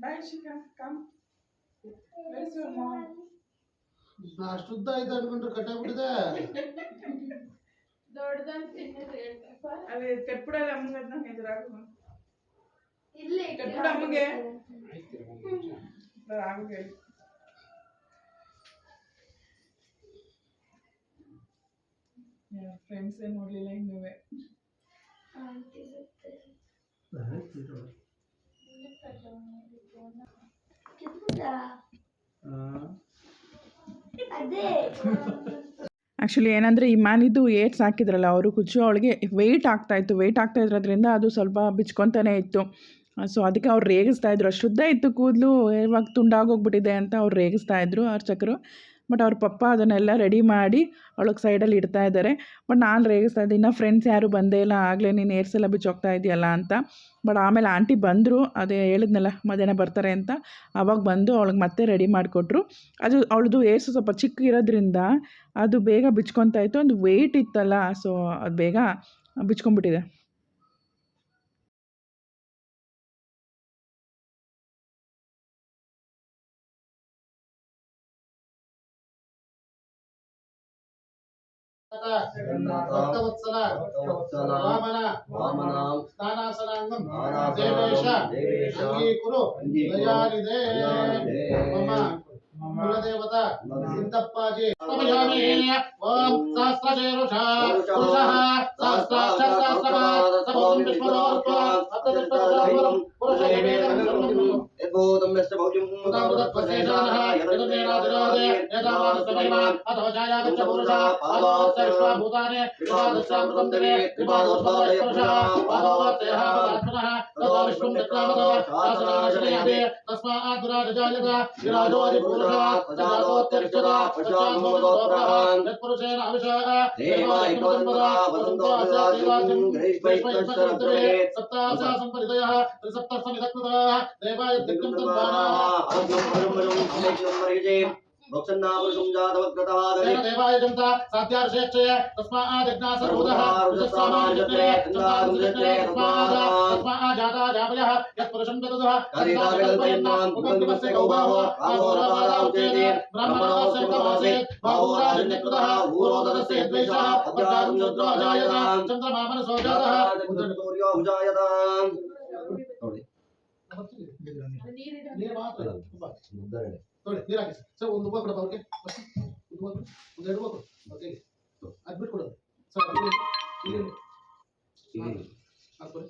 Bye, Shika. Come. Where's your mom? ಅಷ್ಟು ಉದ್ದ ಆಯ್ತು ಅನ್ಕೊಂಡ್ರೆ ಕಟ್ಟಾಗ್ಬಿಟ್ಟಿದೆ. ಅದೇ ತೆಪ್ಪಡಲ್ಲ ಅಮ್ಮಂಗೆ ಅದನ್ನ ಎದುರಾಗು. ಇಲ್ಲೇ ತೆಪ್ಪಡ ಅಮ್ಮಂಗೆ ಆಗುಗೆ. ಫ್ರೆಂಡ್ಸ್ ನೋಡ್ಲಿಲ್ಲ ಇನ್ನುವೆ. ಅದೇ ಆ್ಯಕ್ಚುಲಿ ಏನಂದರೆ ಈ ಮ್ಯಾನಿದ್ದು ಏಟ್ಸ್ ಹಾಕಿದ್ರಲ್ಲ ಅವರು ಕುಚ್ಚು ಅವಳಿಗೆ ವೆಯ್ಟ್ ಆಗ್ತಾ ಇರೋದ್ರಿಂದ ಅದು ಸ್ವಲ್ಪ ಬಿಚ್ಕೊತಾನೆ ಇತ್ತು. ಸೊ ಅದಕ್ಕೆ ಅವ್ರು ರೇಗಿಸ್ತಾ ಇದ್ರು. ಅಷ್ಟುದ್ದ ಇತ್ತು ಕೂದಲು, ಇವಾಗ ತುಂಡಾಗೋಗ್ಬಿಟ್ಟಿದೆ ಅಂತ ಅವ್ರು ರೇಗಿಸ್ತಾ ಇದ್ರು ಅರ್ಚಕರು. ಬಟ್ ಅವ್ರ ಪಪ್ಪ ಅದನ್ನೆಲ್ಲ ರೆಡಿ ಮಾಡಿ ಅವಳಿಗೆ ಸೈಡಲ್ಲಿ ಇಡ್ತಾ ಇದ್ದಾರೆ. ಬಟ್ ನಾನು ರೇಗಿಸ್ತಾ ಇದ್ದೆ, ಇನ್ನು ಫ್ರೆಂಡ್ಸ್ ಯಾರೂ ಬಂದೇ ಇಲ್ಲ, ಆಗಲೇ ನೀನು ಏರ್ಸ್ ಎಲ್ಲ ಬಿಚ್ಚೋಗ್ತಾ ಇದೆಯಲ್ಲ ಅಂತ. ಬಟ್ ಆಮೇಲೆ ಆಂಟಿ ಬಂದರು, ಅದೇ ಹೇಳಿದ್ನಲ್ಲ ಮಧ್ಯಾಹ್ನ ಬರ್ತಾರೆ ಅಂತ, ಆವಾಗ ಬಂದು ಅವಳಿಗೆ ಮತ್ತೆ ರೆಡಿ ಮಾಡಿಕೊಟ್ರು. ಅದು ಅವಳದು ಏರ್ಸು ಸ್ವಲ್ಪ ಚಿಕ್ಕ ಇರೋದ್ರಿಂದ ಅದು ಬೇಗ ಬಿಚ್ಕೊತಾ ಇತ್ತು. ಒಂದು ವೆಯ್ಟ್ ಇತ್ತಲ್ಲ, ಸೊ ಅದು ಬೇಗ ಬಿಚ್ಕೊಂಡ್ಬಿಟ್ಟಿದೆ. ಭಕ್ತವತ್ಸಲ ವಾಮನ ಸ್ನಾನಾಸನಾಂಗಂ ದೇವೇಶ ಅಂಗೀಕುರು ದಯಾನಿಧೇ ಮಮ कुलदेवता सिद्धप्पाजी समयामि ओम सहस्रशीर्षः पुरुषः सहस्राक्षः सहस्रपाद सबोधं विश्वदोर्त्वा अप्तदृष्टदशापुरं पुरुषेवेदं सर्वं यद्भूतं यस्य भव्यं उदामृतत्वशेषानः यदनेनादिरादे यदामानसमहिमान् अथो जायागच्छ पुरुषः पादोऽस्य विश्वभूतानि विपादस्यामृतं दिवे विपादोत्पादयपुरुषः पादोऽत्यः पदात्मनः ततो विश्वं चक्रामतो शासनाशनयापि तस्मात् विराजजायत विराजोऽधिपुरुषः तजातोऽत्यरिष्टता पश्चान्मोदोत्तरः यत्पुरुषेण अविषः देवायिकोदम्बरा वसन्तो अस्यादिवाद्यं ग्रहीष्वैश्वरन्तरे सप्ताशा सम्परिदयः त्रिसप्तसमिदकृतः देवाय दिक्कं तद्वानाः मोक्षन्नापुरुषं जातवक्रतः तेन देवाय जन्ता साध्यार्षेक्षय तस्माद्यज्ञा सर्वोदः रुजस्सामान्यत्रे चन्द्रादुजत्रे तस्माद् जाता जापयः यत्पुरुषं ततः कल्पयन्नां मुखन्दिवस्य गौबाहो आहोरपादाउच्यते ब्रह्मणोऽस्य मुखमासीत् बाहुराजन्यकृतः ऊरोदरस्य यद्वैषः अध्यात्मं रुद्रो अजायत चन्द्रमामनसो जातः सूर्यो भुजायत ನೀರು ಮಾತ್ರ ನೋಡಿ ನೀರು ಹಾಕಿ ಸರ್ ಒಂದು ರೂಪಾಯಿ ಕೊಡಪ್ಪ ಅವ್ರಿಗೆ ಒಂದು 2 ರೂಪಾಯಿ ಕೊಡು ಓಕೆ ಅದು ಬಿಟ್ಟು ಕೊಡೋದು ಸರ್ ಹಾಕ್ಕೊಳ್ಳಿ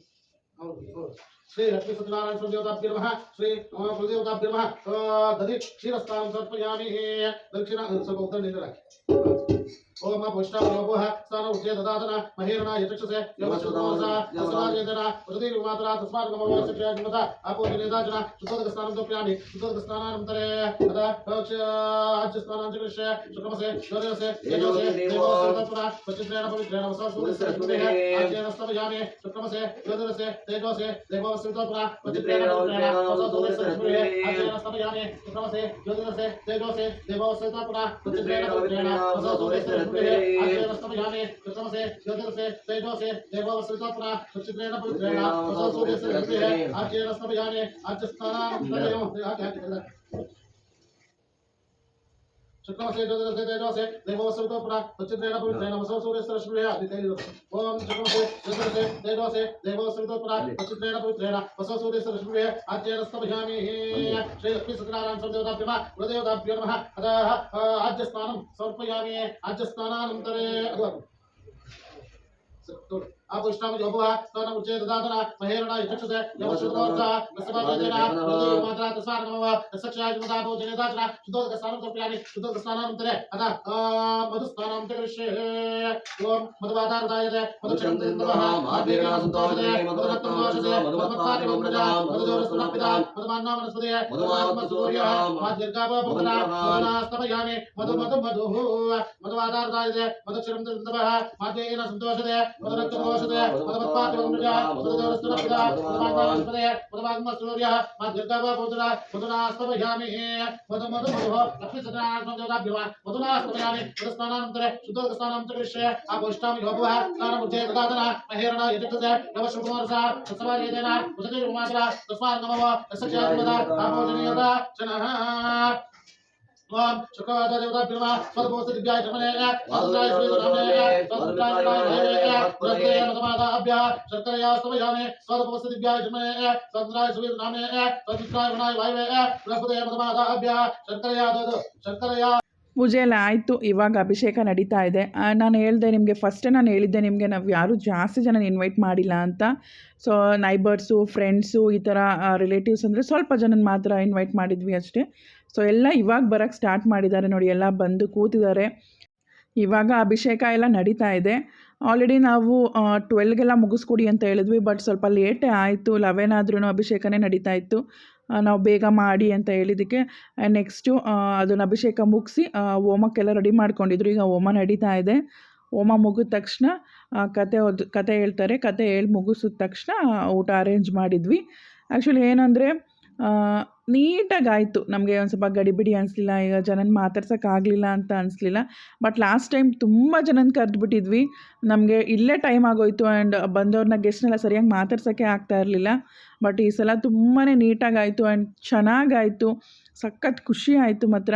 ಹೌದು ಶ್ರೀ ಲಕ್ಷ್ಮೀ ಸತ್ಯನಾರಾಯಣ ದೇವತಾಭ್ಯ ನಮಃ ಶ್ರೀ ಕುಲದೇವತಾಭ್ಯ ನಮಃ ದಧಿ ಕ್ಷೀರಸ್ಥಾನಂ ಸಮರ್ಪಯಾಮಿ ದಕ್ಷಿಣ ಸ್ವಲ್ಪ ಉತ್ತರ ನೀರು ಹಾಕಿ ओम पुष्टावलोह स्थान उच्चे ददातन महेरणा यचक्षसे यमश्रुतमसा अस्माजेतना उदति मात्रा तस्मात् नमो सत्याजमता आपो जनेदाचन शुद्धोदक स्नानं समर्पयामि शुद्धोदक स्नानानन्तरे तदा आज्य स्नानं चकृष्य शुक्रमसे योजनसे तेजोसे देवोसंतपुरा पचित्रेण पवित्रेण वसवसूरिस्तेः आज्येन स्तवयामि शुक्रमसे योजनसे तेजोसे देवोसंतपुरा पचित्रेण पवित्रेण वसवसूरिस्तेः आज्येन स्तवयामि शुक्रमसे योजनसे तेजोसे देवोसंतपुरा पचित्रेण पवित्रेण वसवसूरिस्तेः आज्येन स्तवयामि शुक्रमसे योजनसे तेजोसे देवोसंतपुरा पचित्रेण पवित्रेण वसवसूरिस्तेः आज्येन स्तवयामि आज्यस्नानानन्तरं शुक्रमसे योजनसे तेजोसे देवोसंतपुरा पचित्रेण पवित्रेण वसवसूरिस्तेः आदितेय ओम शुक्रमसे योजनसे तेजोसे देवोसंतपुरा पचित्रेण पवित्रेण वसवसूरिस्तेः आज्येन स्तवयामि श्री लक्ष्मी सत्यनारायण देवताभ्यो नमः गुरुदेवताभ्यो नमः अतः आज्यस्नानं समर्पयामि आज्यस्नानानन्तरे आपुष्टाम योगः स्थानं उच्चे ददातन महेरणा यचक्षसे यमश्रुतमसा तस्मादेना मात्रा तस्मात् नमः तस्साक्षायजमतापो जनेदाचन शुद्धोदक स्नानं समर्पयामि शुद्धोदक स्नानानन्तरे अतः मधुस्नानं च करिष्ये ओम मधुवादारदायते मधुक्षरन्तः माद्वीरणा सन्तोषते मधुरत्नमोषते मधुमत्पातिमप्रजा मधुदोरस्तुनापिता मधुमान्नामनस्पते मधुमात्मसूर्यः माद्यर्गावपुत्रा मधुनास्तमयामि मधुः मधुवादारदायते मधुक्षरन्तः माद्येन सन्तोषते मधुरत्नमोषते मधुमत्पातिमप्रजा मधुदोरस्तुनापिता मधुमान्नामनस्पते मधुमात्मसूर्यः माद्यर्गावपुत्रा मधुनास्तमयामि मधुः लक्ष्मी सत्यनारायण देवताभ्यो मधुनास्तमयामि मधुस्नानानन्तरे शुद्धोदक स्नानं च करिष्ये आपुष्टामि योगः स्थानं उच्चे ददातन महेरणा यचक्षसे यमश्रुतमसा तस्मादेना उदति मात्रा तस्मात् नमः तस्साक्षायजमता आपो जनेदाचनः ओम शुक्रवादेवताभ्यो नमः स्वदपोस्ति दिव्याय धर्मणे वासुदेवाय श्रीधर्मणे स्वदुत्राय प्रत्यय मधुमादाभ्यः शर्करया स्तवयामि स्वदपोस्ति दिव्याय धर्मणे स्वदुत्राय श्रीधर्मणे स्वदुत्राय वनाय वायवे बृहस्पतये मधुमादाभ्यः शर्करया ಪೂಜೆ ಎಲ್ಲ ಆಯಿತು. ಇವಾಗ ಅಭಿಷೇಕ ನಡೀತಾ ಇದೆ. ನಾನು ಹೇಳಿದೆ ನಿಮಗೆ ಫಸ್ಟೇ ನಾನು ಹೇಳಿದ್ದೆ ನಿಮಗೆ ನಾವು ಯಾರೂ ಜಾಸ್ತಿ ಜನ ಇನ್ವೈಟ್ ಮಾಡಿಲ್ಲ ಅಂತ. ಸೊ ನೈಬರ್ಸು ಫ್ರೆಂಡ್ಸು ಈ ಥರ ರಿಲೇಟಿವ್ಸ್ ಅಂದರೆ ಸ್ವಲ್ಪ ಜನನ ಮಾತ್ರ ಇನ್ವೈಟ್ ಮಾಡಿದ್ವಿ ಅಷ್ಟೇ. ಸೊ ಎಲ್ಲ ಇವಾಗ ಬರೋಕ್ಕೆ ಸ್ಟಾರ್ಟ್ ಮಾಡಿದ್ದಾರೆ ನೋಡಿ, ಎಲ್ಲ ಬಂದು ಕೂತಿದ್ದಾರೆ. ಇವಾಗ ಅಭಿಷೇಕ ಎಲ್ಲ ನಡೀತಾ ಇದೆ. ಆಲ್ರೆಡಿ ನಾವು 12ಗೆಲ್ಲ ಮುಗಿಸ್ಕೊಡಿ ಅಂತ ಹೇಳಿದ್ವಿ, ಬಟ್ ಸ್ವಲ್ಪ ಲೇಟೇ ಆಯಿತು. 11 ಆದ್ರೂ ಅಭಿಷೇಕನೇ ನಡೀತಾ ಇತ್ತು. ನಾವು ಬೇಗ ಮಾಡಿ ಅಂತ ಹೇಳಿದ್ದಕ್ಕೆ ನೆಕ್ಸ್ಟು ಅದನ್ನು ಅಭಿಷೇಕ ಮುಗಿಸಿ ಹೋಮಕ್ಕೆಲ್ಲ ರೆಡಿ ಮಾಡ್ಕೊಂಡಿದ್ರು. ಈಗ ಹೋಮ ನಡೀತಾ ಇದೆ. ಹೋಮ ಮುಗಿದ ತಕ್ಷಣ ಕತೆ ಹೇಳ್ತಾರೆ. ಕತೆ ಹೇಳಿ ಮುಗಿಸಿದ ತಕ್ಷಣ ಊಟ ಅರೇಂಜ್ ಮಾಡಿದ್ವಿ. ಆ್ಯಕ್ಚುಲಿ ಏನಂದರೆ ನೀಟಾಗಾಯಿತು. ನಮಗೆ ಒಂದು ಸ್ವಲ್ಪ ಗಡಿಬಿಡಿ ಅನಿಸ್ಲಿಲ್ಲ, ಈಗ ಜನನ ಮಾತಾಡ್ಸೋಕ್ಕಾಗಲಿಲ್ಲ ಅಂತ ಅನಿಸ್ಲಿಲ್ಲ. ಬಟ್ ಲಾಸ್ಟ್ ಟೈಮ್ ತುಂಬ ಜನನ ಕರೆದ್ಬಿಟ್ಟಿದ್ವಿ. ನಮಗೆ ಇಲ್ಲೇ ಟೈಮ್ ಆಗೋಯಿತು ಆ್ಯಂಡ್ ಬಂದವ್ರನ್ನ ಗೆಸ್ಟ್ನೆಲ್ಲ ಸರಿಯಾಗಿ ಮಾತಾಡ್ಸೋಕ್ಕೆ ಆಗ್ತಾ ಇರಲಿಲ್ಲ. ಬಟ್ ಈ ಸಲ ತುಂಬಾ ನೀಟಾಗಾಯಿತು ಆ್ಯಂಡ್ ಚೆನ್ನಾಗಾಯಿತು. ಸಖತ್ ಖುಷಿ ಆಯಿತು ಮಾತ್ರ.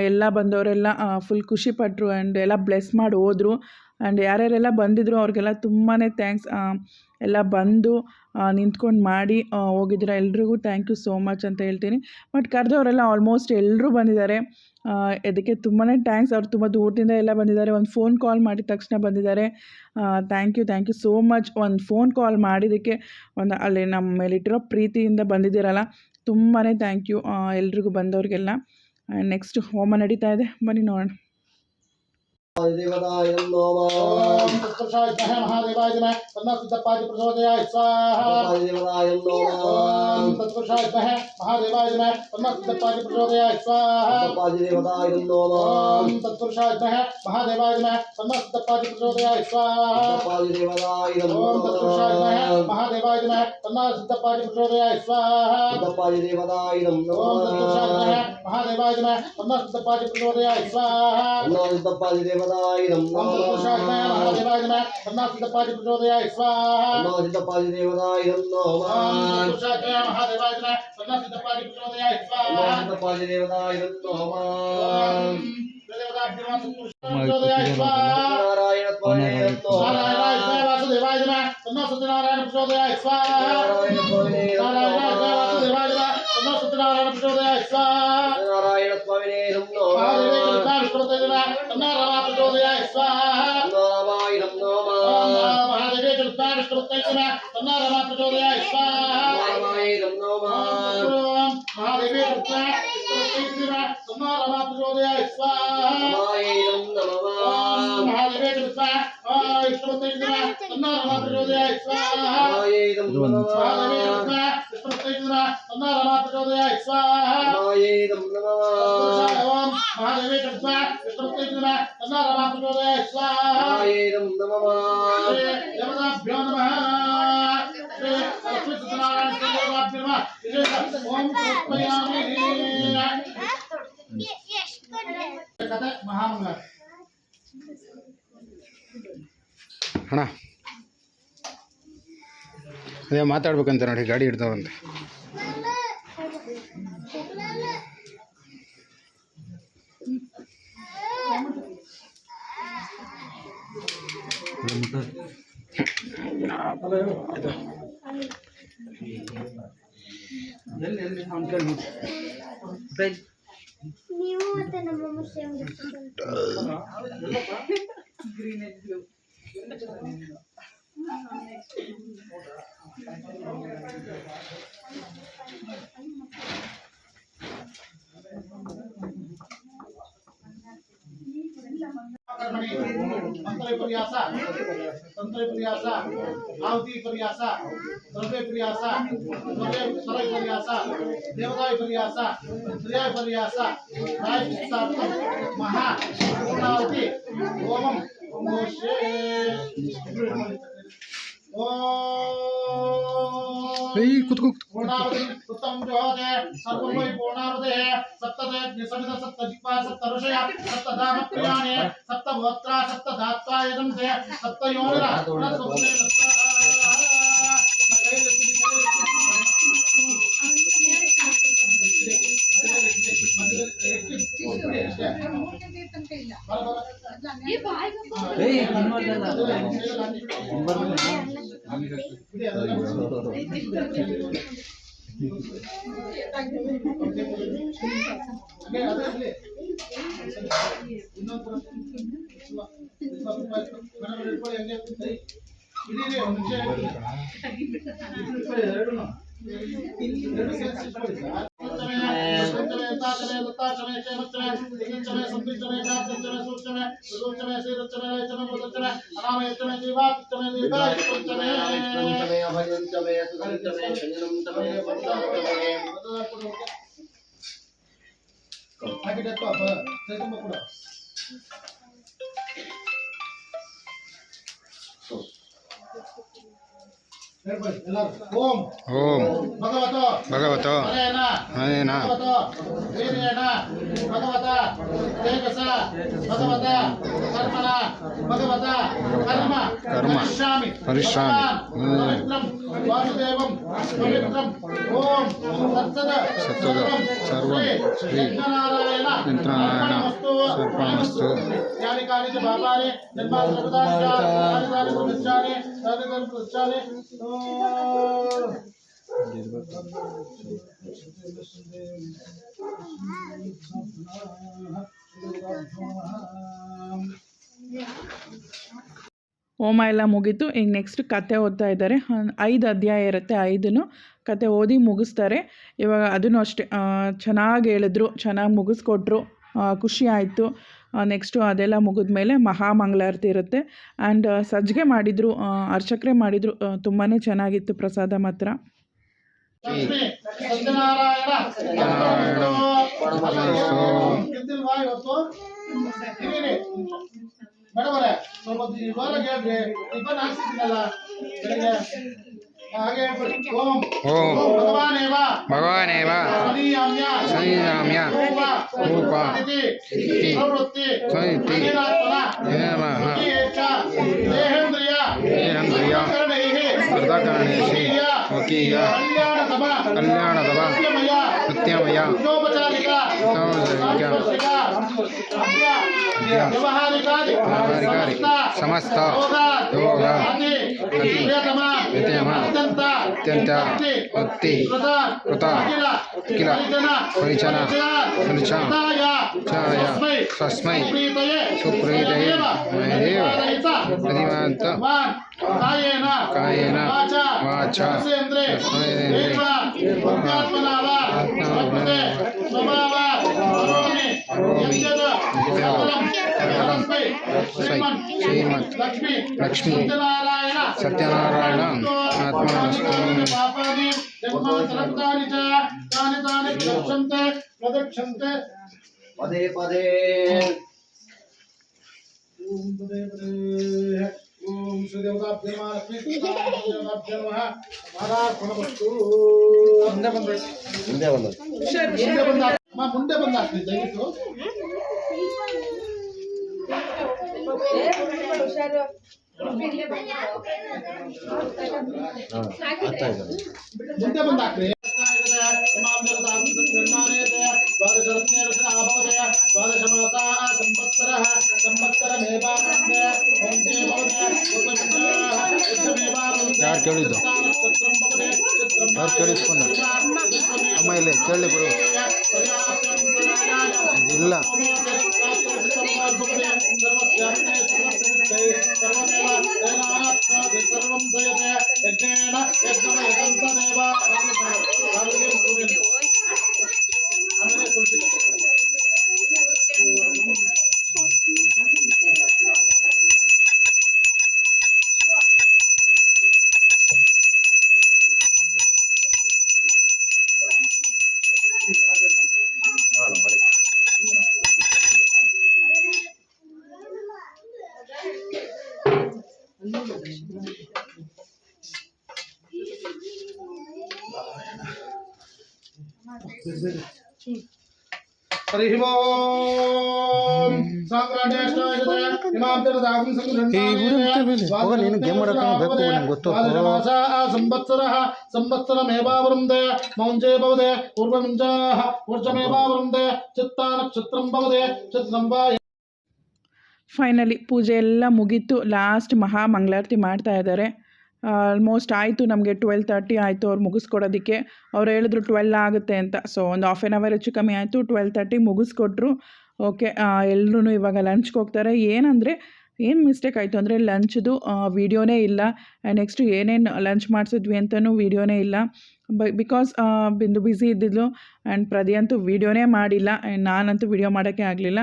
ಎಲ್ಲ ಬಂದವರೆಲ್ಲ ಫುಲ್ ಖುಷಿಪಟ್ಟರು ಆ್ಯಂಡ್ ಎಲ್ಲ ಬ್ಲೆಸ್ ಮಾಡಿ ಹೋದರು. ಆ್ಯಂಡ್ ಯಾರ್ಯಾರೆಲ್ಲ ಬಂದಿದ್ರು ಅವ್ರಿಗೆಲ್ಲ ತುಂಬಾ ಥ್ಯಾಂಕ್ಸ್. ಎಲ್ಲ ಬಂದು ನಿಂತ್ಕೊಂಡು ಮಾಡಿ ಹೋಗಿದ್ದೀರ ಎಲ್ರಿಗೂ ಥ್ಯಾಂಕ್ ಯು ಸೋ ಮಚ್ ಅಂತ ಹೇಳ್ತೀನಿ. ಬಟ್ ಕರೆದವರೆಲ್ಲ ಆಲ್ಮೋಸ್ಟ್ ಎಲ್ಲರೂ ಬಂದಿದ್ದಾರೆ. ಇದಕ್ಕೆ ತುಂಬಾ ಥ್ಯಾಂಕ್ಸ್. ಅವ್ರು ತುಂಬ ದೂರದಿಂದ ಎಲ್ಲ ಬಂದಿದ್ದಾರೆ. ಒಂದು ಫೋನ್ ಕಾಲ್ ಮಾಡಿದ ತಕ್ಷಣ ಬಂದಿದ್ದಾರೆ. Thank you so much. ಒಂದು ಫೋನ್ ಕಾಲ್ ಮಾಡಿದ್ದಕ್ಕೆ ಅಲ್ಲಿ ನಮ್ಮ ಮೇಲಿಟ್ಟಿರೋ ಪ್ರೀತಿಯಿಂದ ಬಂದಿದ್ದೀರಲ್ಲ, ತುಂಬಾ ಥ್ಯಾಂಕ್ ಯು ಎಲ್ರಿಗೂ ಬಂದವ್ರಿಗೆಲ್ಲ. ನೆಕ್ಸ್ಟ್ ಹೋಮ ನಡೀತಾ ಇದೆ, ಬನ್ನಿ ನೋಡೋಣ. देवताय नमो ओम तत्पुरुषाय नमः महादेवाय नमः तन्नो सिद्धप्पादि प्रचोदयाय स्वाहा देवताय नमो ओम तत्पुरुषाय नमः महादेवाय नमः तन्नो सिद्धप्पादि प्रचोदयाय स्वाहा देवताय नमो ओम तत्पुरुषाय नमः महादेवाय नमः तन्नो सिद्धप्पादि प्रचोदयाय स्वाहा देवताय नमो ओम तत्पुरुषाय नमः महादेवाय नमः तन्नो सिद्धप्पादि प्रचोदयाय स्वाहा देवताय नमो ओम तत्पुरुषाय नमः महादेवाय नमः तन्नो सिद्धप्पादि प्रचोदयाय स्वाहा देवताय नमो ओम तत्पुरुषाय नमः महादेवाय नमः तन्नो सिद्धप्पादि प्रचोदयाय स्वाहा देवताय नमो ओम तत्पुरुषाय नमः महादेवाय नमः तन्नो सिद्धप्पादि प्रचोदयाय स्वाहा देवताय नमो प्रचोदयाय स्वाहा नारायण नारायणाय वासुदेवाय नमः तन्नो सत्यनारायण प्रचोदयाय स्वाहा नारायणाय वासुदेवाय नमः तन्नो सत्यनारायण प्रचोदयाय स्वाहा नारायण स्वामिने नमो महादेवे कृष्णाविष्णुपतये नमः तन्नो रमा प्रचोदयाय स्वाहा नाराय नमो महादेवे कृष्णाविष्णुपतये नमः तन्नो रमा प्रचोदयाय स्वाहा नाराय नमो महादेवे कृष्णाविष्णुपतये नमः तन्नो रमा प्रचोदयाय स्वाहा नाराय नमो महादेवे कृष्णाविष्णुपतये नमः तन्नो रमा प्रचोदयाय स्वाहा नाराय नमो महादेवे कृष्णाविष्णुपतये नमः तन्नो रमा प्रचोदयाय स्वाहा नाराय नमो ओम महादेवे कृष्णाविष्णुपतये नमः तन्नो रमा प्रचोदयाय स्वाहा नाराय नमो देवताभ्यो नमः श्री लक्ष्मी सत्यनारायण देवताभ्यो नमः ओम तत्पयामि कथा महामंगल ಅಣ್ಣ ಅದೇ ಮಾತಾಡ್ಬೇಕಂತ ನೋಡಿ, ಗಾಡಿ ಹಿಡ್ದವಂತೆ. ನೀವು ಮತ್ತೆ ನಮ್ಮಮ್ಮ ಸೇಮ್ मंत्र प्रयास तंत्र प्रयास आहुति प्रयास द्रव्य प्रयास द्रव्य प्रयास देवताय प्रयास क्रिया प्रयास प्रायश्चित्तार्थं महा पूर्णाहुति होमं मोक्षे पूर्णावधि उत्तम जोहते सर्वमय पूर्णावधि सप्तदे समित सप्तजिह्वा सप्तऋषय सप्तधाम प्रियाणे सप्तगोत्रा सप्तधात्वा यदं ते सप्तयोनिरा गुणस्वप्ने ओम ಓಂ भगवतो ಭಗವತೋ अनेन भगवतो वीर्येण भगवता तेजसा भगवता कर्मणा भगवता कर्म करिष्यामि करिष्यामि। पवित्रं वासुदेवं पवित्रं ओम ಸತ್ವದ ಸರ್ವಂ ಶ್ರೀ ಯಂತ್ರನಾರಾಯಣ ಸರ್ಪಮಸ್ತು. ಯಾನಿ ಕಾನಿ ಚ ಪಾಪಾನಿ ಜನ್ಮಾಂತರ ಕೃತಾನಿ ಕಾನಿ ಪೃಚ್ಛಾನಿ ಪೃಚ್ಛಾನಿ ಹೋಮ ಎಲ್ಲ ಮುಗೀತು. ಈಗ ನೆಕ್ಸ್ಟ್ ಕತೆ ಓದ್ತಾ ಇದ್ದಾರೆ. 5 ಅಧ್ಯಾಯ ಇರುತ್ತೆ, 5 ಕತೆ ಓದಿ ಮುಗಿಸ್ತಾರೆ. ಇವಾಗ ಅದನ್ನು ಅಷ್ಟೇ ಚೆನ್ನಾಗಿ ಹೇಳಿದ್ರು, ಚೆನ್ನಾಗಿ ಮುಗಿಸ್ಕೊಟ್ರು, ಖುಷಿ ಆಯಿತು. ನೆಕ್ಸ್ಟು ಅದೆಲ್ಲ ಮುಗಿದ್ಮೇಲೆ ಮಹಾಮಂಗಳಾರತಿ ಇರುತ್ತೆ. ಆ್ಯಂಡ್ ಸಜ್ಜಿಗೆ ಮಾಡಿದರು, ಅರ್ಚಕರೇ ಮಾಡಿದರು. ತುಂಬಾ ಚೆನ್ನಾಗಿತ್ತು ಪ್ರಸಾದ ಮಾತ್ರ. ಸತ್ಯನಾರಾಯಣ ಗೆದ್ದಿಲ್ವಾ ಇವತ್ತು? ಮೇಡಮರೇ ಸ್ವಲ್ಪ ಇವಾಗ ಹೇಳ್ರಿ, ಟಿಫನ್ ಹಾಕ್ಸಿದ್ದೀನಲ್ಲ ಬೆಳಿಗ್ಗೆ, ಹಾಗೆ ಹೇಳ್ಬಿಡಿ. ಓಂ ಓಂ ಭಗವಾನೇವ ಭಗವಾನೇವ ಸಂಯಾಮ್ಯ ರೂಪ ಪ್ರವೃತ್ತಿ ಸಂಯುಕ್ತಿ ನಮಃ ದೇಹೇಂದ್ರಿಯ ಕೃತಕರಣೇಶಿ ವಕೀಯ ಕಲ್ಯಾಣದವ ನಿತ್ಯಮಯ ವ್ಯವಹಾರಿಕಾರಿ ಸಮಸ್ತ ಯೋಗ ಅತಿ ವ್ಯತಿಯಮ ಅತ್ಯಂತ ಭಕ್ತಿ ಕೃತ ಅಖಿಲ ಪರಿಚನ ಛಾಯ ತಸ್ಮೈ ಸುಪ್ರೀತಯೇ ಮಹದೇವ ಪ್ರತಿಮಾಂತ ಕಾಯೇನ ವಾಚ ಶ್ರೀಮತ್ ಲಕ್ಷ್ಮೀ ಸತ್ಯನಾರಾಯಣ ಆತ್ಮನಸ್ತು. ಪದೇ ಪದೇ ಓಂ ಶ್ರೀ ದೇವತಾಭ್ಯ ನಮಃ ಲಕ್ಷ್ಮೀ ದೇವತಾಭ್ಯ ನಮಃ ಮಾರಾರ್ಪಣಮಸ್ತು. ಮುಂದೆ ಬಂದಾಗ್ತದೆ ದಯವಿಟ್ಟು. ಮುಂದೆ ಬಂದಾಕ್ರಿ. ಯಾರು ಕೇಳಿದ್ದು? ಯಾರು ಕೇಳಿಸ್ಕೊಂಡು ಅಮ್ಮ ಇಲ್ಲಿ ಕೇಳಿ ಬರು ಇಲ್ಲ. ಹರಿ ಓಂ ಸಂವತ್ಸರಮೇವಾವೃಂದೆ ಮೌಂಜೇ ಭವದೆ ಪೂರ್ವಮಿಂಜಾಃ ಊರ್ಜಮೇವಾವೃಂದೆ ಚಿತ್ತಾ ನಕ್ಷತ್ರಂ ಭವದೆ ಚಿತ್ರಂ ವಾ. ಫೈನಲಿ ಪೂಜೆ ಎಲ್ಲ ಮುಗೀತು. ಲಾಸ್ಟ್ ಮಹಾಮಂಗಳಾರತಿ ಮಾಡ್ತಾ ಇದ್ದಾರೆ. ಆಲ್ಮೋಸ್ಟ್ ಆಯಿತು, ನಮಗೆ 12:30 ಆಯಿತು ಅವ್ರು ಮುಗಿಸ್ಕೊಡೋದಕ್ಕೆ. ಅವ್ರು ಹೇಳಿದ್ರು 12 ಆಗುತ್ತೆ ಅಂತ. ಸೊ ಒಂದು ಹಾಫ್ ಆನ್ ಅವರ್ ಹೆಚ್ಚು ಕಮ್ಮಿ ಆಯಿತು. 12:30 ಮುಗಿಸ್ಕೊಟ್ರು. ಓಕೆ, ಎಲ್ಲರೂ ಇವಾಗ ಲಂಚ್ಗೆ ಹೋಗ್ತಾರೆ. ಏನು ಮಿಸ್ಟೇಕ್ ಆಯಿತು ಅಂದರೆ ಲಂಚ್ದು ವೀಡಿಯೋನೇ ಇಲ್ಲ. ನೆಕ್ಸ್ಟು ಏನೇನು ಲಂಚ್ ಮಾಡಿಸಿದ್ವಿ ಅಂತಲೂ ವೀಡಿಯೋನೇ ಇಲ್ಲ. ಬಿಕಾಸ್ ಬಿಂದು ಬ್ಯುಸಿ ಇದ್ದಿದ್ಲು. ಆ್ಯಂಡ್ ಪ್ರದಿ ಅಂತೂ ವೀಡಿಯೋನೇ ಮಾಡಿಲ್ಲ. ಆ್ಯಂಡ್ ನಾನಂತೂ ವೀಡಿಯೋ ಮಾಡೋಕ್ಕೆ ಆಗಲಿಲ್ಲ.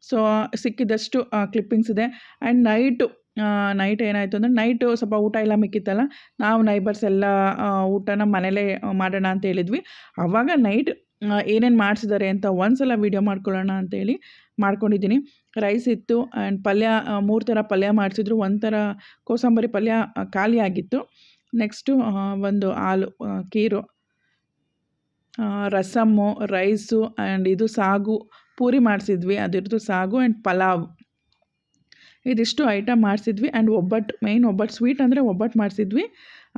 ಸೊ ಸಿಕ್ಕಿದಷ್ಟು ಕ್ಲಿಪ್ಪಿಂಗ್ಸ್ ಇದೆ. ಆ್ಯಂಡ್ ನೈಟ್ ಏನಾಯಿತು ಅಂದರೆ ನೈಟು ಸ್ವಲ್ಪ ಊಟ ಎಲ್ಲ ಮಿಕ್ಕಿತ್ತಲ್ಲ, ನಾವು ನೈಬರ್ಸ್ ಎಲ್ಲ ಊಟನ ಮನೇಲೇ ಮಾಡೋಣ ಅಂತ ಹೇಳಿದ್ವಿ. ಆವಾಗ ನೈಟ್ ಏನೇನು ಮಾಡಿಸಿದ್ದಾರೆ ಅಂತ ಒಂದ್ಸಲ ವೀಡಿಯೋ ಮಾಡ್ಕೊಳ್ಳೋಣ ಅಂತೇಳಿ ಮಾಡ್ಕೊಂಡಿದ್ದೀನಿ. ರೈಸ್ ಇತ್ತು ಆ್ಯಂಡ್ ಪಲ್ಯ 3 ಥರ ಪಲ್ಯ ಮಾಡಿಸಿದ್ರು. ಒಂಥರ ಕೋಸಂಬರಿ ಪಲ್ಯ ಖಾಲಿ ಆಗಿತ್ತು. ನೆಕ್ಸ್ಟು ಒಂದು ಹಾಲು ಖೀರು, ರಸಮ್ಮು, ರೈಸು ಆ್ಯಂಡ್ ಇದು ಸಾಗು ಪೂರಿ ಮಾಡಿಸಿದ್ವಿ. ಅದಿರದು ಸಾಗು ಆ್ಯಂಡ್ ಪಲಾವ್, ಇದಿಷ್ಟು ಐಟಮ್ ಮಾಡಿಸಿದ್ವಿ. ಆ್ಯಂಡ್ ಒಬ್ಬಟ್ಟು, ಮೇಯ್ನ್ ಒಬ್ಬಟ್ಟು, ಸ್ವೀಟ್ ಅಂದರೆ ಒಬ್ಬಟ್ಟು ಮಾಡಿಸಿದ್ವಿ.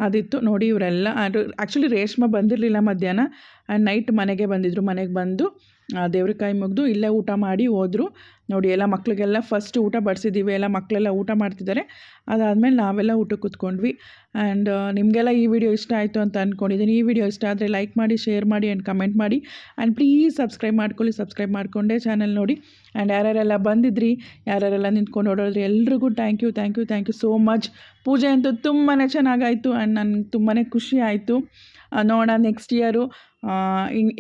ಅದಿತ್ತು ನೋಡಿ. ಇವರೆಲ್ಲ ಅದು ಆ್ಯಕ್ಚುಲಿ ರೇಷ್ಮೆ ಬಂದಿರಲಿಲ್ಲ ಮಧ್ಯಾಹ್ನ. ಆ್ಯಂಡ್ ನೈಟ್ ಮನೆಗೆ ಬಂದಿದ್ದರು. ಮನೆಗೆ ಬಂದು ದೇವ್ರ ಕೈ ಮುಗಿದು ಇಲ್ಲೇ ಊಟ ಮಾಡಿ ಹೋದರು. ನೋಡಿ ಎಲ್ಲ ಮಕ್ಕಳಿಗೆಲ್ಲ ಫಸ್ಟ್ ಊಟ ಬಡಿಸಿದ್ದೀವಿ. ಎಲ್ಲ ಮಕ್ಕಳೆಲ್ಲ ಊಟ ಮಾಡ್ತಿದ್ದಾರೆ. ಅದಾದಮೇಲೆ ನಾವೆಲ್ಲ ಊಟಕ್ಕೆ ಕೂತ್ಕೊಂಡ್ವಿ. ಆ್ಯಂಡ್ ನಿಮಗೆಲ್ಲ ಈ ವಿಡಿಯೋ ಇಷ್ಟ ಆಯಿತು ಅಂತ ಅಂದ್ಕೊಂಡಿದ್ದೀನಿ. ಈ ವಿಡಿಯೋ ಇಷ್ಟ ಆದರೆ ಲೈಕ್ ಮಾಡಿ, ಶೇರ್ ಮಾಡಿ ಆ್ಯಂಡ್ ಕಮೆಂಟ್ ಮಾಡಿ. ಆ್ಯಂಡ್ ಪ್ಲೀಸ್ ಸಬ್ಸ್ಕ್ರೈಬ್ ಮಾಡ್ಕೊಳ್ಳಿ. ಸಬ್ಸ್ಕ್ರೈಬ್ ಮಾಡಿಕೊಂಡೇ ಚಾನಲ್ ನೋಡಿ. ಆ್ಯಂಡ್ ಯಾರ್ಯಾರೆಲ್ಲ ಬಂದಿದ್ರಿ, ಯಾರ್ಯಾರೆಲ್ಲ ನಿಂತ್ಕೊಂಡು ನೋಡೋದ್ರಿ, ಎಲ್ರಿಗೂ ಥ್ಯಾಂಕ್ ಯು ಸೋ ಮಚ್. ಪೂಜೆ ಅಂತೂ ತುಂಬಾ ಚೆನ್ನಾಗಾಯಿತು. ಆ್ಯಂಡ್ ನನಗೆ ತುಂಬಾ ಖುಷಿ ಆಯಿತು. ನೋಡೋಣ ನೆಕ್ಸ್ಟ್ ಇಯರು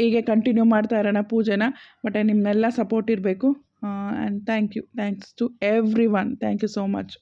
ಹೀಗೆ ಕಂಟಿನ್ಯೂ ಮಾಡ್ತಾ ಇರೋಣ ಪೂಜೆನ. ಬಟ್ ನಿಮ್ಮೆಲ್ಲ ಸಪೋರ್ಟ್ ಇರಬೇಕು. And thanks to everyone. Thank you so much.